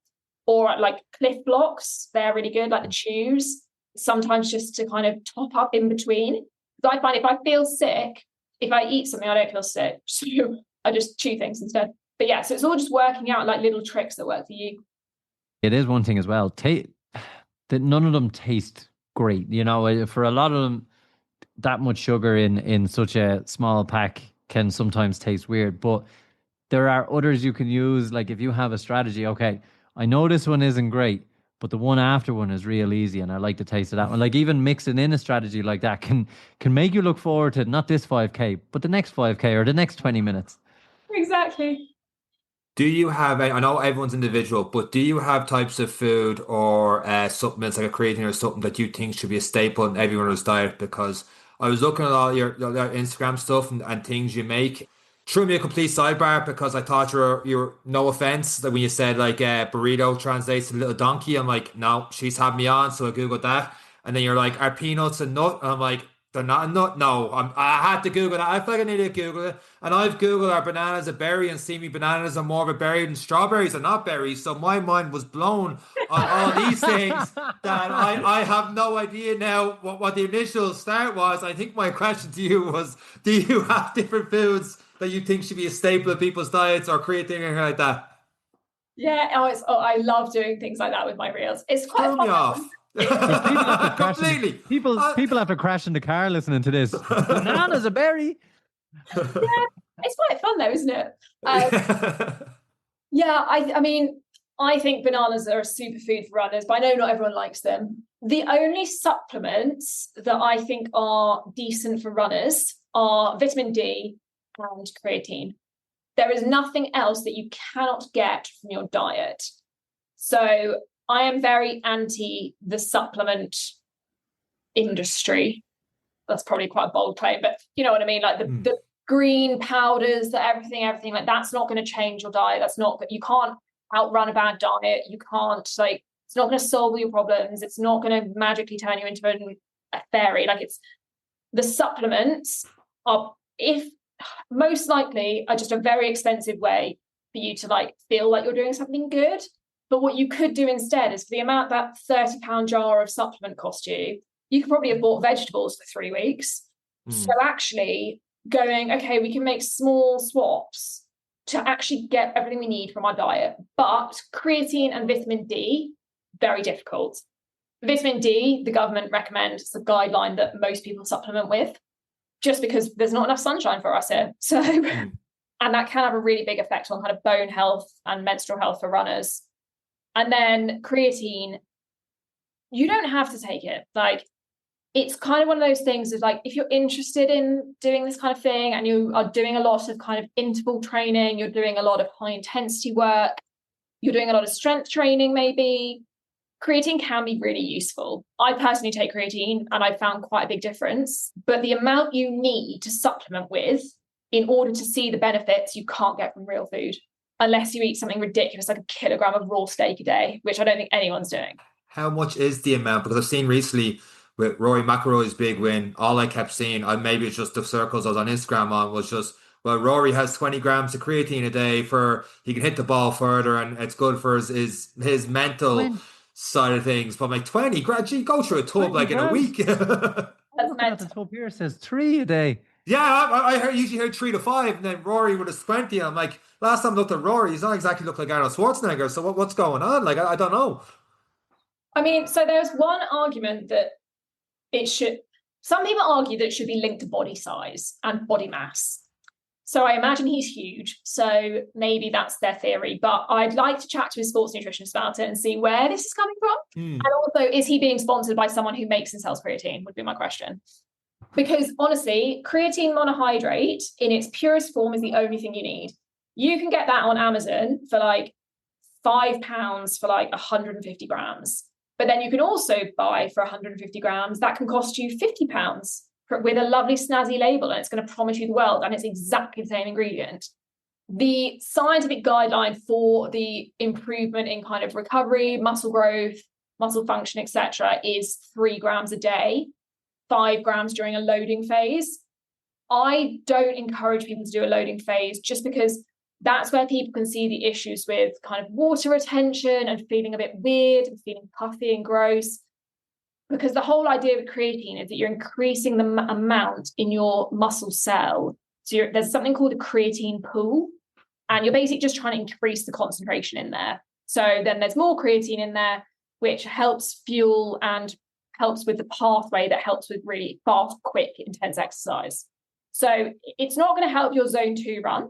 Or like Cliff Blocks, they're really good, like the chews, sometimes just to kind of top up in between. Because I find if I feel sick, if I eat something, I don't feel sick. So I just chew things instead. But yeah, so it's all just working out like little tricks that work for you. It is one thing as well. That none of them taste great. You know, for a lot of them, that much sugar in such a small pack can sometimes taste weird. But there are others you can use. Like if you have a strategy, okay, I know this one isn't great, but the one after one is real easy, and I like the taste of that one. Like even mixing in a strategy like that can make you look forward to not this 5K, but the next 5K or the next 20 minutes. Exactly. Do you have, I know everyone's individual, but do you have types of food or supplements like a creatine or something that you think should be a staple in everyone's diet? Because I was looking at all your Instagram stuff and things you make. Threw me a complete sidebar because I thought you're no offense that when you said like burrito translates to little donkey, I'm like, no, she's had me on, so I googled that, and then you're like, are peanuts a nut? And I'm like, they're not a nut. No, I had to Google that. I feel like I need to Google it. And I've Googled are bananas a berry and see me bananas are more of a berry than strawberries are not berries. So my mind was blown on all these things that I have no idea now what the initial start was. I think my question to you was, do you have different foods that you think should be a staple of people's diets or create anything like that? Yeah, I love doing things like that with my reels. It's quite Threw me fun. off. There's people after crashing. Completely. People after crashing the car listening to this. Banana's a berry. Yeah, it's quite fun though, isn't it? Yeah, I mean, I think bananas are a superfood for runners, but I know not everyone likes them. The only supplements that I think are decent for runners are vitamin D and creatine. There is nothing else that you cannot get from your diet. So I am very anti the supplement industry. That's probably quite a bold claim, but you know what I mean? Like the green powders, everything like that's not going to change your diet. That's not, you can't outrun a bad diet. You can't like, it's not going to solve all your problems. It's not going to magically turn you into a fairy. Like it's, the supplements are, if most likely, are just a very expensive way for you to like feel like you're doing something good. But what you could do instead is for the amount that £30 jar of supplement cost you, you could probably have bought vegetables for 3 weeks. So actually going, okay, we can make small swaps to actually get everything we need from our diet. But creatine and vitamin D, very difficult. Vitamin D, the government recommends, it's a guideline that most people supplement with, just because there's not enough sunshine for us here. So, and that can have a really big effect on kind of bone health and menstrual health for runners. And then creatine, you don't have to take it. Like, it's kind of one of those things of like, if you're interested in doing this kind of thing and you are doing a lot of kind of interval training, you're doing a lot of high intensity work, you're doing a lot of strength training, maybe, creatine can be really useful. I personally take creatine and I found quite a big difference, but the amount you need to supplement with in order to see the benefits, you can't get from real food unless you eat something ridiculous like a kilogram of raw steak a day, which I don't think anyone's doing. How much is the amount? Because I've seen recently with Rory McIlroy's big win, all I kept seeing, maybe it's just the circles I was on Instagram on, was just, well, Rory has 20 grams of creatine a day for he can hit the ball further and it's good for his mental side of things. But I'm like, 20 grams, gee, go through a tub like in a week. That's Looking at the tub here, says 3 a day. Yeah, I usually heard 3 to 5, and then Rory with his 20. I'm like, last time I looked at Rory, he's not exactly look like Arnold Schwarzenegger. So what's going on? Like, I don't know. I mean, so there's one argument that some people argue that it should be linked to body size and body mass. So I imagine he's huge. So maybe that's their theory. But I'd like to chat to his sports nutritionist about it and see where this is coming from. And also, is he being sponsored by someone who makes and sells creatine, would be my question. Because honestly, creatine monohydrate in its purest form is the only thing you need. You can get that on Amazon for like £5 for like 150 grams. But then you can also buy for 150 grams, that can cost you £50 with a lovely snazzy label, and it's going to promise you the world, and it's exactly the same ingredient. The scientific guideline for the improvement in kind of recovery, muscle growth, muscle function, etc., is 3 grams a day, 5 grams during a loading phase. I don't encourage people to do a loading phase just because that's where people can see the issues with kind of water retention and feeling a bit weird and feeling puffy and gross. Because the whole idea of creatine is that you're increasing the amount in your muscle cell. So there's something called a creatine pool, and you're basically just trying to increase the concentration in there. So then there's more creatine in there, which helps fuel and helps with the pathway that helps with really fast, quick, intense exercise. So it's not going to help your zone 2 run,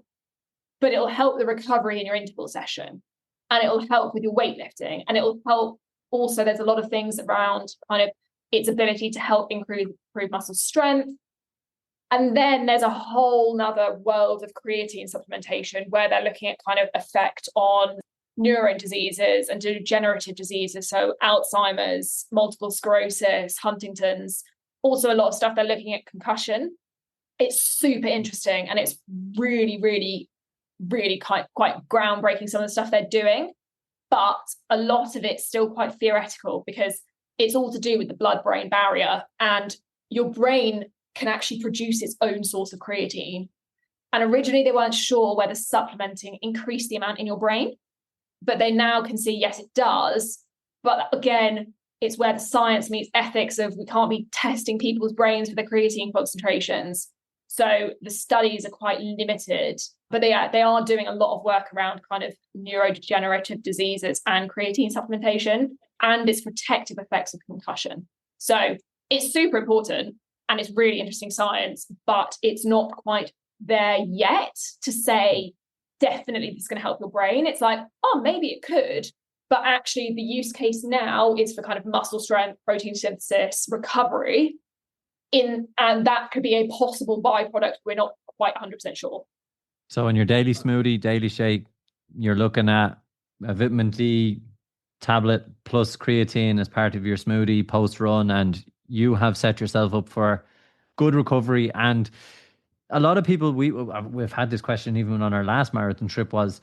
but it'll help the recovery in your interval session, and it'll help with your weightlifting, and it'll help. Also, there's a lot of things around kind of its ability to help improve muscle strength. And then there's a whole nother world of creatine supplementation where they're looking at kind of effect on neuron diseases and degenerative diseases. So Alzheimer's, multiple sclerosis, Huntington's, also a lot of stuff they're looking at concussion. It's super interesting, and it's really, really, really quite groundbreaking, some of the stuff they're doing. But a lot of it's still quite theoretical because it's all to do with the blood-brain barrier, and your brain can actually produce its own source of creatine. And originally they weren't sure whether supplementing increased the amount in your brain, but they now can see, yes, it does. But again, it's where the science meets ethics of we can't be testing people's brains for the creatine concentrations. So the studies are quite limited, but they are doing a lot of work around kind of neurodegenerative diseases and creatine supplementation and its protective effects of concussion. So it's super important and it's really interesting science, but it's not quite there yet to say definitely this is going to help your brain. It's like, oh, maybe it could, but actually the use case now is for kind of muscle strength, protein synthesis, recovery. And that could be a possible byproduct. We're not quite 100% sure. So in your daily smoothie, daily shake, you're looking at a vitamin D tablet plus creatine as part of your smoothie post-run, and you have set yourself up for good recovery. And a lot of people, we've had this question even on our last marathon trip was,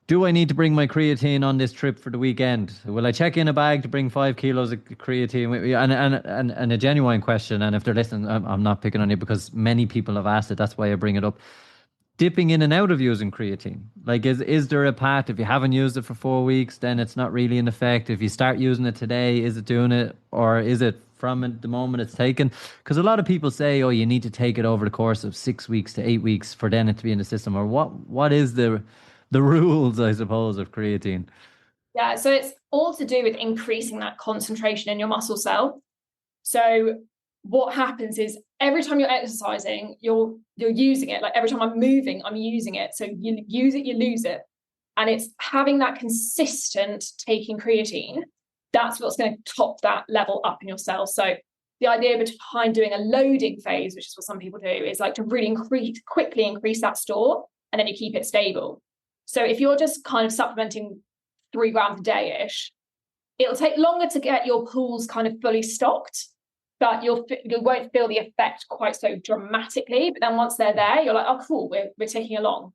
do I need to bring my creatine on this trip for the weekend? Will I check in a bag to bring 5 kilos of creatine with me? And a genuine question. And if they're listening, I'm not picking on you because many people have asked it. That's why I bring it up. Dipping in and out of using creatine. Like, is there a path? If you haven't used it for 4 weeks, then it's not really in effect. If you start using it today, is it doing it? Or is it from the moment it's taken? Because a lot of people say, oh, you need to take it over the course of 6 weeks to 8 weeks for then it to be in the system. Or what is the rules, I suppose, of creatine? Yeah, so it's all to do with increasing that concentration in your muscle cell. So what happens is every time you're exercising, you're using it. Like every time I'm moving, I'm using it. So you use it, you lose it. And it's having that consistent taking creatine. That's what's going to top that level up in your cells. So the idea behind doing a loading phase, which is what some people do, is like to really quickly increase that store, and then you keep it stable. So if you're just kind of supplementing 3 grams a day-ish, it'll take longer to get your pools kind of fully stocked, but you won't feel the effect quite so dramatically. But then once they're there, you're like, oh, cool, we're ticking along.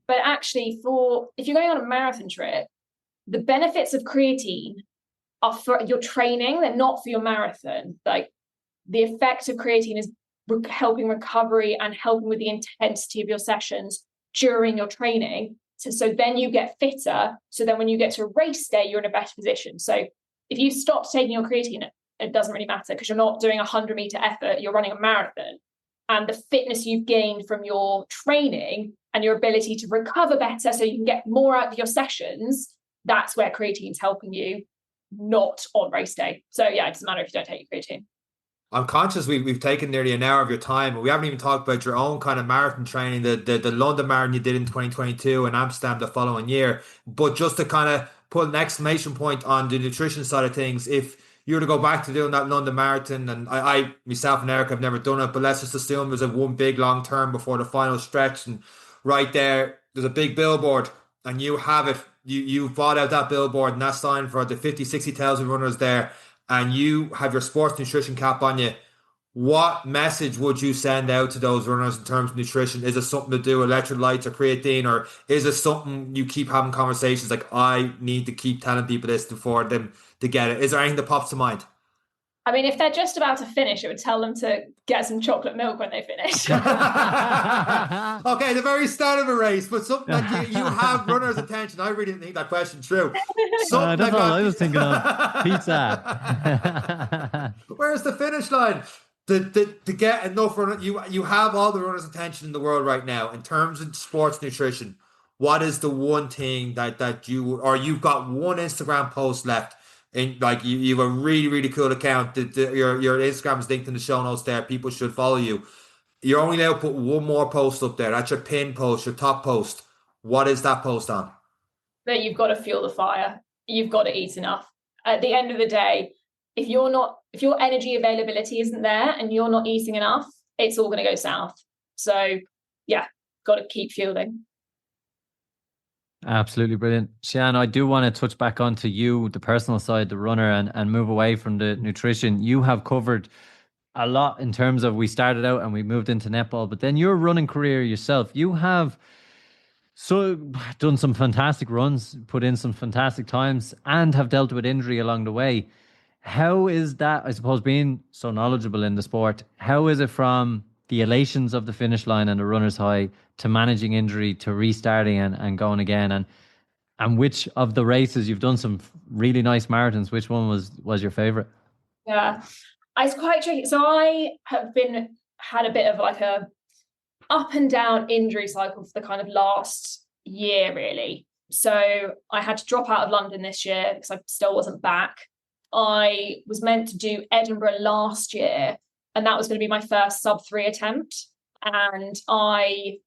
But actually, if you're going on a marathon trip, the benefits of creatine are for your training. They're not for your marathon. Like the effect of creatine is helping recovery and helping with the intensity of your sessions during your training. So then you get fitter. So then when you get to a race day, you're in a better position. So if you stop taking your creatine, it doesn't really matter because you're not doing a 100-meter effort, you're running a marathon. And the fitness you've gained from your training and your ability to recover better so you can get more out of your sessions, that's where creatine's helping you, not on race day. So yeah, it doesn't matter if you don't take your creatine. I'm conscious we've taken nearly an hour of your time, and we haven't even talked about your own kind of marathon training, the London Marathon you did in 2022 and Amsterdam the following year. But just to kind of put an exclamation point on the nutrition side of things, if you were to go back to doing that London Marathon, and I myself and Eric have never done it, but let's just assume there's a one big long term before the final stretch, and right there's a big billboard, and you have it. You bought out that billboard and that sign for the 50, 60,000 runners there, and you have your sports nutrition cap on you, what message would you send out to those runners in terms of nutrition? Is it something to do with electrolytes or creatine, or is it something you keep having conversations like, I need to keep telling people this for them to get it? Is there anything that pops to mind? I mean, if they're just about to finish, it would tell them to get some chocolate milk when they finish. Okay, the very start of a race, but something that you have runners' attention. I really didn't think that question through. Something That's that all I was thinking of. Pizza. Where's the finish line? To get enough runner, you have all the runners' attention in the world right now. In terms of sports nutrition, what is the one thing that you, or you've got one Instagram post left? And like you have a really, really cool account. Your Instagram is linked in the show notes there. People should follow you. You're only allowed to put one more post up there. That's your pin post, your top post. What is that post on? That you've got to fuel the fire. You've got to eat enough. At the end of the day, if your energy availability isn't there and you're not eating enough, it's all going to go south. So yeah, got to keep fueling. Absolutely brilliant. Sian, I do want to touch back onto you, the personal side, the runner, and move away from the nutrition. You have covered a lot in terms of, we started out and we moved into netball, but then your running career yourself, you have done some fantastic runs, put in some fantastic times, and have dealt with injury along the way. How is that, I suppose, being so knowledgeable in the sport, how is it from the elations of the finish line and the runner's high to managing injury to restarting and going again? And which of the races, you've done some really nice marathons, which one was your favorite? Yeah, it's quite tricky. So I have had a bit of like a up and down injury cycle for the kind of last year, really. So I had to drop out of London this year because I still wasn't back. I was meant to do Edinburgh last year, and that was going to be my first sub-3 attempt. And I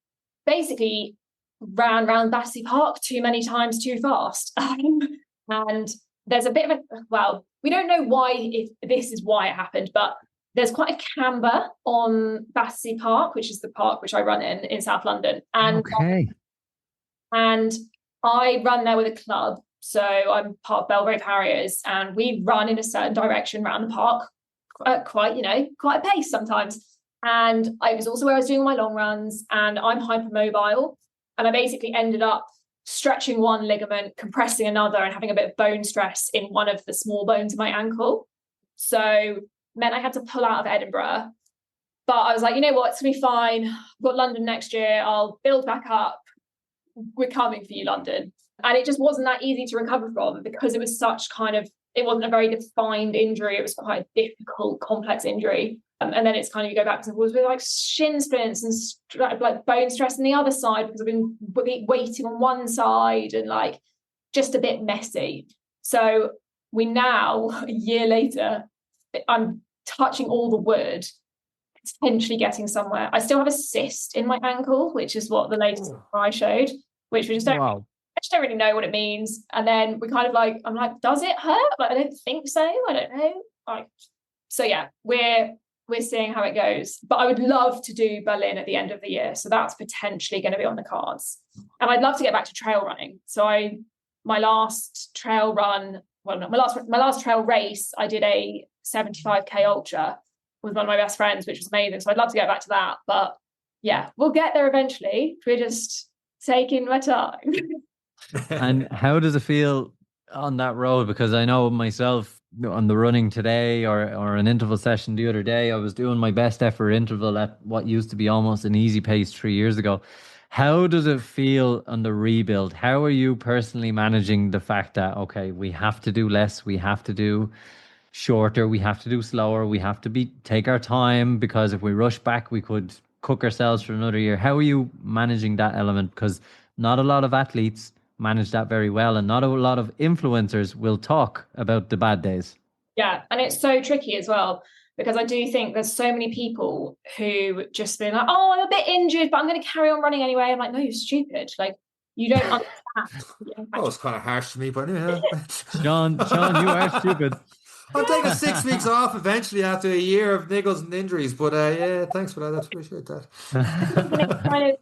basically ran around Battersea Park too many times too fast. And there's a bit of we don't know why, if this is why it happened, but there's quite a camber on Battersea Park, which is the park which I run in South London. And I run there with a club. So I'm part of Belgrave Harriers, and we run in a certain direction around the park, quite a pace sometimes. And it was also where I was doing all my long runs, and I'm hypermobile. And I basically ended up stretching one ligament, compressing another, and having a bit of bone stress in one of the small bones of my ankle. So meant I had to pull out of Edinburgh. But I was like, you know what, it's going to be fine. I've got London next year. I'll build back up. We're coming for you, London. And it just wasn't that easy to recover from, because it was it wasn't a very defined injury. It was quite a difficult, complex injury. And then it's kind of, you go back and forth with like shin splints and like bone stress on the other side, because I've been waiting on one side, and like just a bit messy. So we now, a year later, I'm touching all the wood, potentially getting somewhere. I still have a cyst in my ankle, which is what the latest MRI showed, which we just don't. Wow. I just don't really know what it means. And then we kind of like, I'm like, does it hurt? Like, I don't think so. I don't know. Like, so yeah, we're seeing how it goes. But I would love to do Berlin at the end of the year. So that's potentially going to be on the cards. And I'd love to get back to trail running. So my last trail run, well, not my last trail race, I did a 75k ultra with one of my best friends, which was amazing. So I'd love to get back to that. But yeah, we'll get there eventually. We're just taking my time. And how does it feel on that road? Because I know myself, on the running today or an interval session the other day, I was doing my best effort interval at what used to be almost an easy pace 3 years ago. How does it feel on the rebuild? How are you personally managing the fact that, okay, we have to do less, we have to do shorter, we have to do slower, we have to take our time, because if we rush back, we could cook ourselves for another year? How are you managing that element? Because not a lot of athletes manage that very well, and not a lot of influencers will talk about the bad days. Yeah, and it's so tricky as well, because I do think there's so many people who just been like, oh, I'm a bit injured, but I'm going to carry on running anyway. I'm like, no, you're stupid. Like, you don't understand. Oh, it's kind of harsh to me, but yeah. Sean, you are stupid. I'll take a 6 weeks off eventually after a year of niggles and injuries. But yeah, thanks for that. I appreciate that.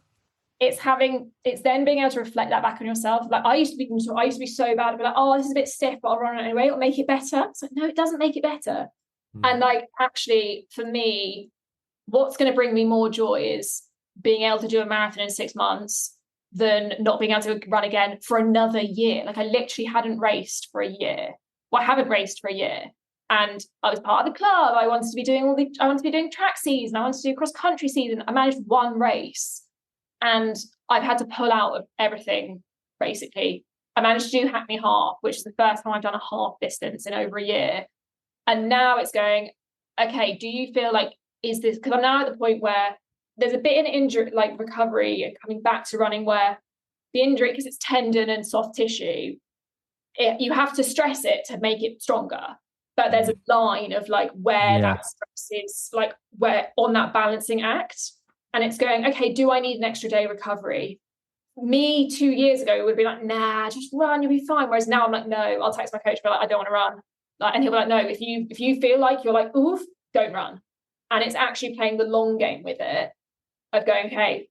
It's then being able to reflect that back on yourself. Like I used to be so bad. I'd be like, oh, this is a bit stiff, but I'll run it anyway. It'll make it better. It's like, no, it doesn't make it better. And like, actually, for me, what's going to bring me more joy is being able to do a marathon in 6 months than not being able to run again for another year. Like I literally hadn't raced for a year. Well, I haven't raced for a year. And I was part of the club. I wanted to be doing track season. I wanted to do cross country season. I managed one race. And I've had to pull out of everything, basically. I managed to do Hackney Half, which is the first time I've done a half distance in over a year. And now it's going, okay, do you feel like, is this, because I'm now at the point where there's a bit in injury, like recovery and coming back to running, where the injury, because it's tendon and soft tissue, you have to stress it to make it stronger. But there's a line of like where that stress is, like where on that balancing act. And it's going, okay, do I need an extra day recovery? Me 2 years ago would be like, nah, just run, you'll be fine. Whereas now I'm like, no, I'll text my coach, be like, I don't want to run. Like, and he'll be like, no, if you feel like you're like, oof, don't run. And it's actually playing the long game with it of going, okay,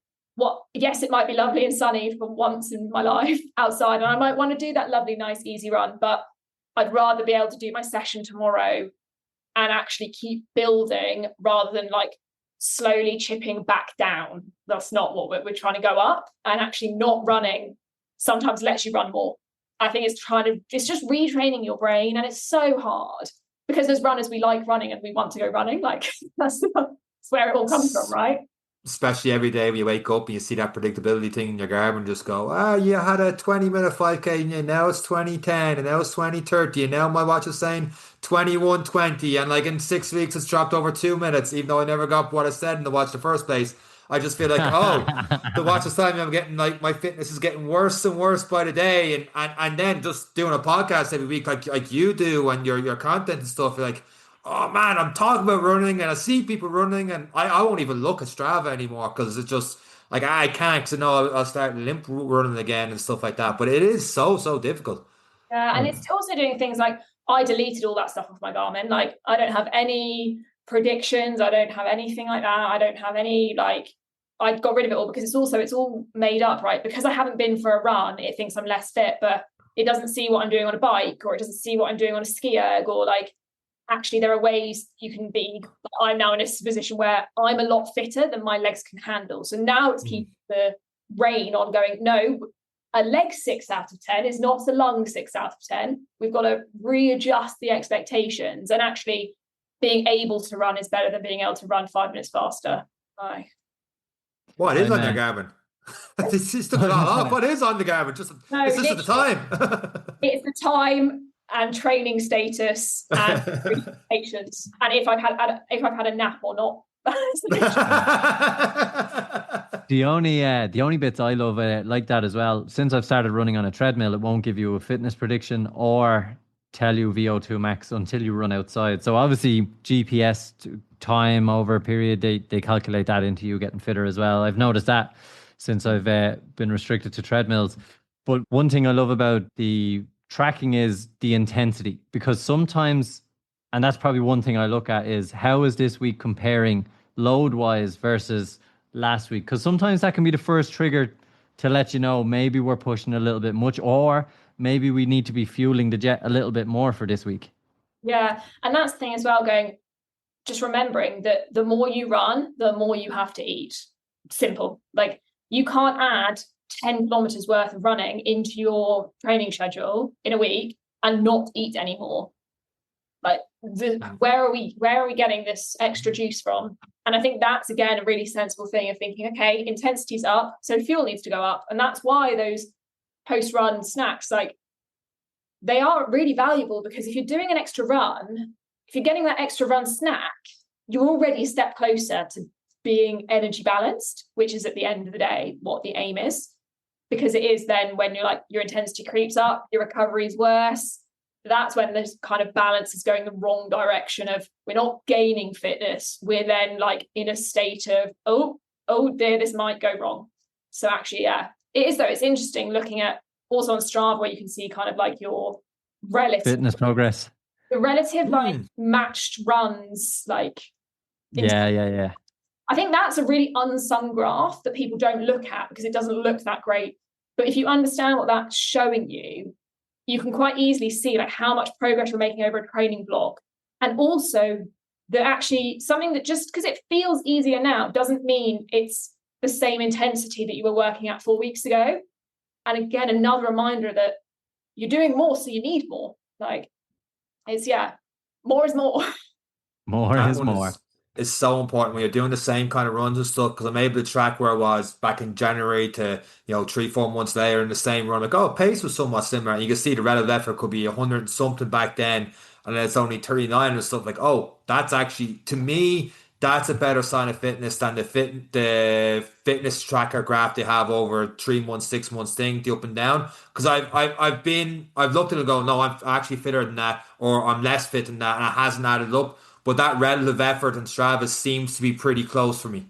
yes, it might be lovely and sunny for once in my life outside. And I might want to do that lovely, nice, easy run, but I'd rather be able to do my session tomorrow and actually keep building rather than like slowly chipping back down. That's not what we're trying to go up. And actually not running sometimes lets you run more. I think it's just retraining your brain, and it's so hard because as runners we like running and we want to go running. Like that's where it all comes from, right? Especially every day when you wake up and you see that predictability thing in your Garmin, just go, you had a 20-minute 5K and now it's 20:10 and now it's 20:30 and now my watch is saying 21:20 and like in 6 weeks it's dropped over 2 minutes, even though I never got what I said in the watch in the first place. I just feel like, the watch is telling me I'm getting like my fitness is getting worse and worse by the day, and then just doing a podcast every week like you do and your content and stuff, you're like, oh man, I'm talking about running and I see people running and I won't even look at Strava anymore because it's just like I can't, because I know I'll start limp running again and stuff like that. But it is so difficult. Yeah, and it's also doing things like I deleted all that stuff off my Garmin. Like I don't have any predictions. I don't have anything like that. I don't have any like, I got rid of it all because it's all made up, right? Because I haven't been for a run, it thinks I'm less fit, but it doesn't see what I'm doing on a bike, or it doesn't see what I'm doing on a ski erg, or like, actually there are ways you can be. I'm now in a position where I'm a lot fitter than my legs can handle. So now it's keeping the rein on going, no, a leg 6 out of 10 is not a lung 6 out of 10. We've got to readjust the expectations, and actually being able to run is better than being able to run 5 minutes faster. What is on your Garmin? This is the what is on the Garmin? It's just the time. It's the time and training status and patience, and if I've had a nap or not. The only bits I love like that as well, since I've started running on a treadmill, it won't give you a fitness prediction or tell you VO2 max until you run outside. So obviously GPS time over a period, they calculate that into you getting fitter as well. I've noticed that since I've been restricted to treadmills. But one thing I love about the tracking is the intensity, because sometimes, and that's probably one thing I look at, is how is this week comparing load wise versus last week? Because sometimes that can be the first trigger to let you know maybe we're pushing a little bit much, or maybe we need to be fueling the jet a little bit more for this week. Yeah, and that's the thing as well, just remembering that the more you run, the more you have to eat. Simple. Like you can't add 10 kilometers worth of running into your training schedule in a week and not eat anymore. Like where are we getting this extra juice from? And I think that's again a really sensible thing of thinking, okay, intensity's up, so fuel needs to go up. And that's why those post-run snacks, like they are really valuable, because if you're doing an extra run, if you're getting that extra run snack, you're already a step closer to being energy balanced, which is at the end of the day what the aim is. Because it is then when you're like, your intensity creeps up, your recovery is worse, that's when this kind of balance is going the wrong direction of we're not gaining fitness. We're then like in a state of, oh dear, this might go wrong. So actually, yeah, it is though. It's interesting looking at also on Strava where you can see kind of like your relative fitness progress. The relative like matched runs, like Yeah. I think that's a really unsung graph that people don't look at because it doesn't look that great. But if you understand what that's showing you, you can quite easily see like how much progress you're making over a training block. And also that actually something that just because it feels easier now doesn't mean it's the same intensity that you were working at 4 weeks ago. And again, another reminder that you're doing more, so you need more. Like it's more is more. More is more. Is so important when you're doing the same kind of runs and stuff, because I'm able to track where I was back in January to 3-4 months later in the same run. Like, oh, pace was somewhat similar, and you can see the relative effort could be 100 and something back then, and then it's only 39 and stuff. Like, oh, that's actually, to me, that's a better sign of fitness than the fitness tracker graph they have over 3 months, 6 months thing, the up and down. Because I've looked at it and go, no, I'm actually fitter than that, or I'm less fit than that, and it hasn't added up. But that relative effort in Strava seems to be pretty close for me.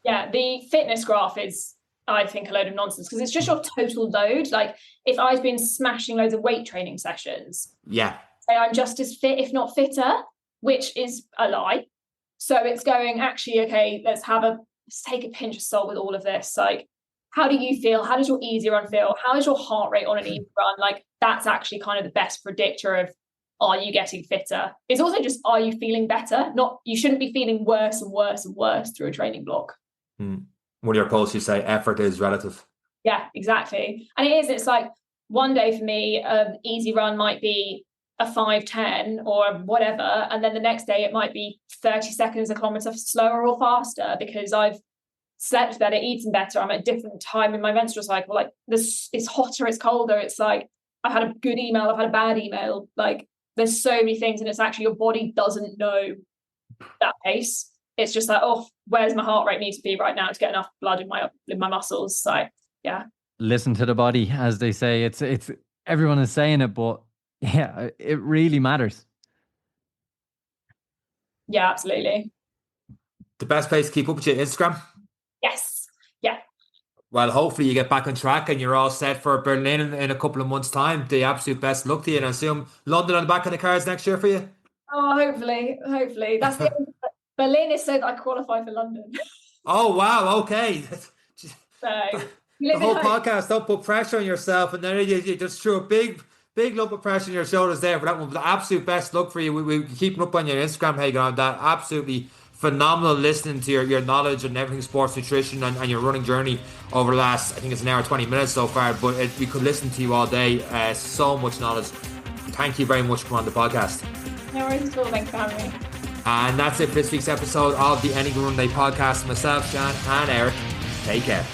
Yeah, the fitness graph is, I think, a load of nonsense because it's just your total load. Like if I've been smashing loads of weight training sessions, say I'm just as fit, if not fitter, which is a lie. So it's going, actually, okay, let's take a pinch of salt with all of this. Like, how do you feel? How does your easy run feel? How is your heart rate on an easy run? Like that's actually kind of the best predictor of, are you getting fitter? It's also just, are you feeling better? Not, you shouldn't be feeling worse and worse and worse through a training block. One of your posts, you say effort is relative. Yeah, exactly. And it's like one day for me, easy run might be a 5:10 or whatever. And then the next day it might be 30 seconds a kilometer slower or faster because I've slept better, eaten better. I'm at a different time in my menstrual cycle. Like this, it's hotter, it's colder. It's like, I've had a good email, I've had a bad email. Like, there's so many things, and it's actually your body doesn't know that pace. It's just like, oh, where's my heart rate need to be right now to get enough blood in my muscles? So yeah. Listen to the body, as they say. It's everyone is saying it, but yeah, it really matters. Yeah, absolutely. The best place to keep up with your Instagram? Yes. Yeah. Well, hopefully you get back on track and you're all set for Berlin in a couple of months' time. The absolute best luck to you, and I assume London on the back of the cards next year for you. Oh, hopefully. That's the Berlin is so that I qualify for London. Oh wow, okay. So the whole podcast, don't put pressure on yourself, and then you just threw a big lump of pressure on your shoulders there for that one. The absolute best luck for you. We keeping up on your Instagram, Hagen, on that. Absolutely phenomenal listening to your knowledge and everything sports nutrition and your running journey over the last, I think it's an hour 20 minutes so far, but we could listen to you all day. So much knowledge. Thank you very much for coming on the podcast. No worries at all. Thanks for having me. And that's it for this week's episode of the Anything Run Day podcast. Myself, Sian, and Eric. Take care.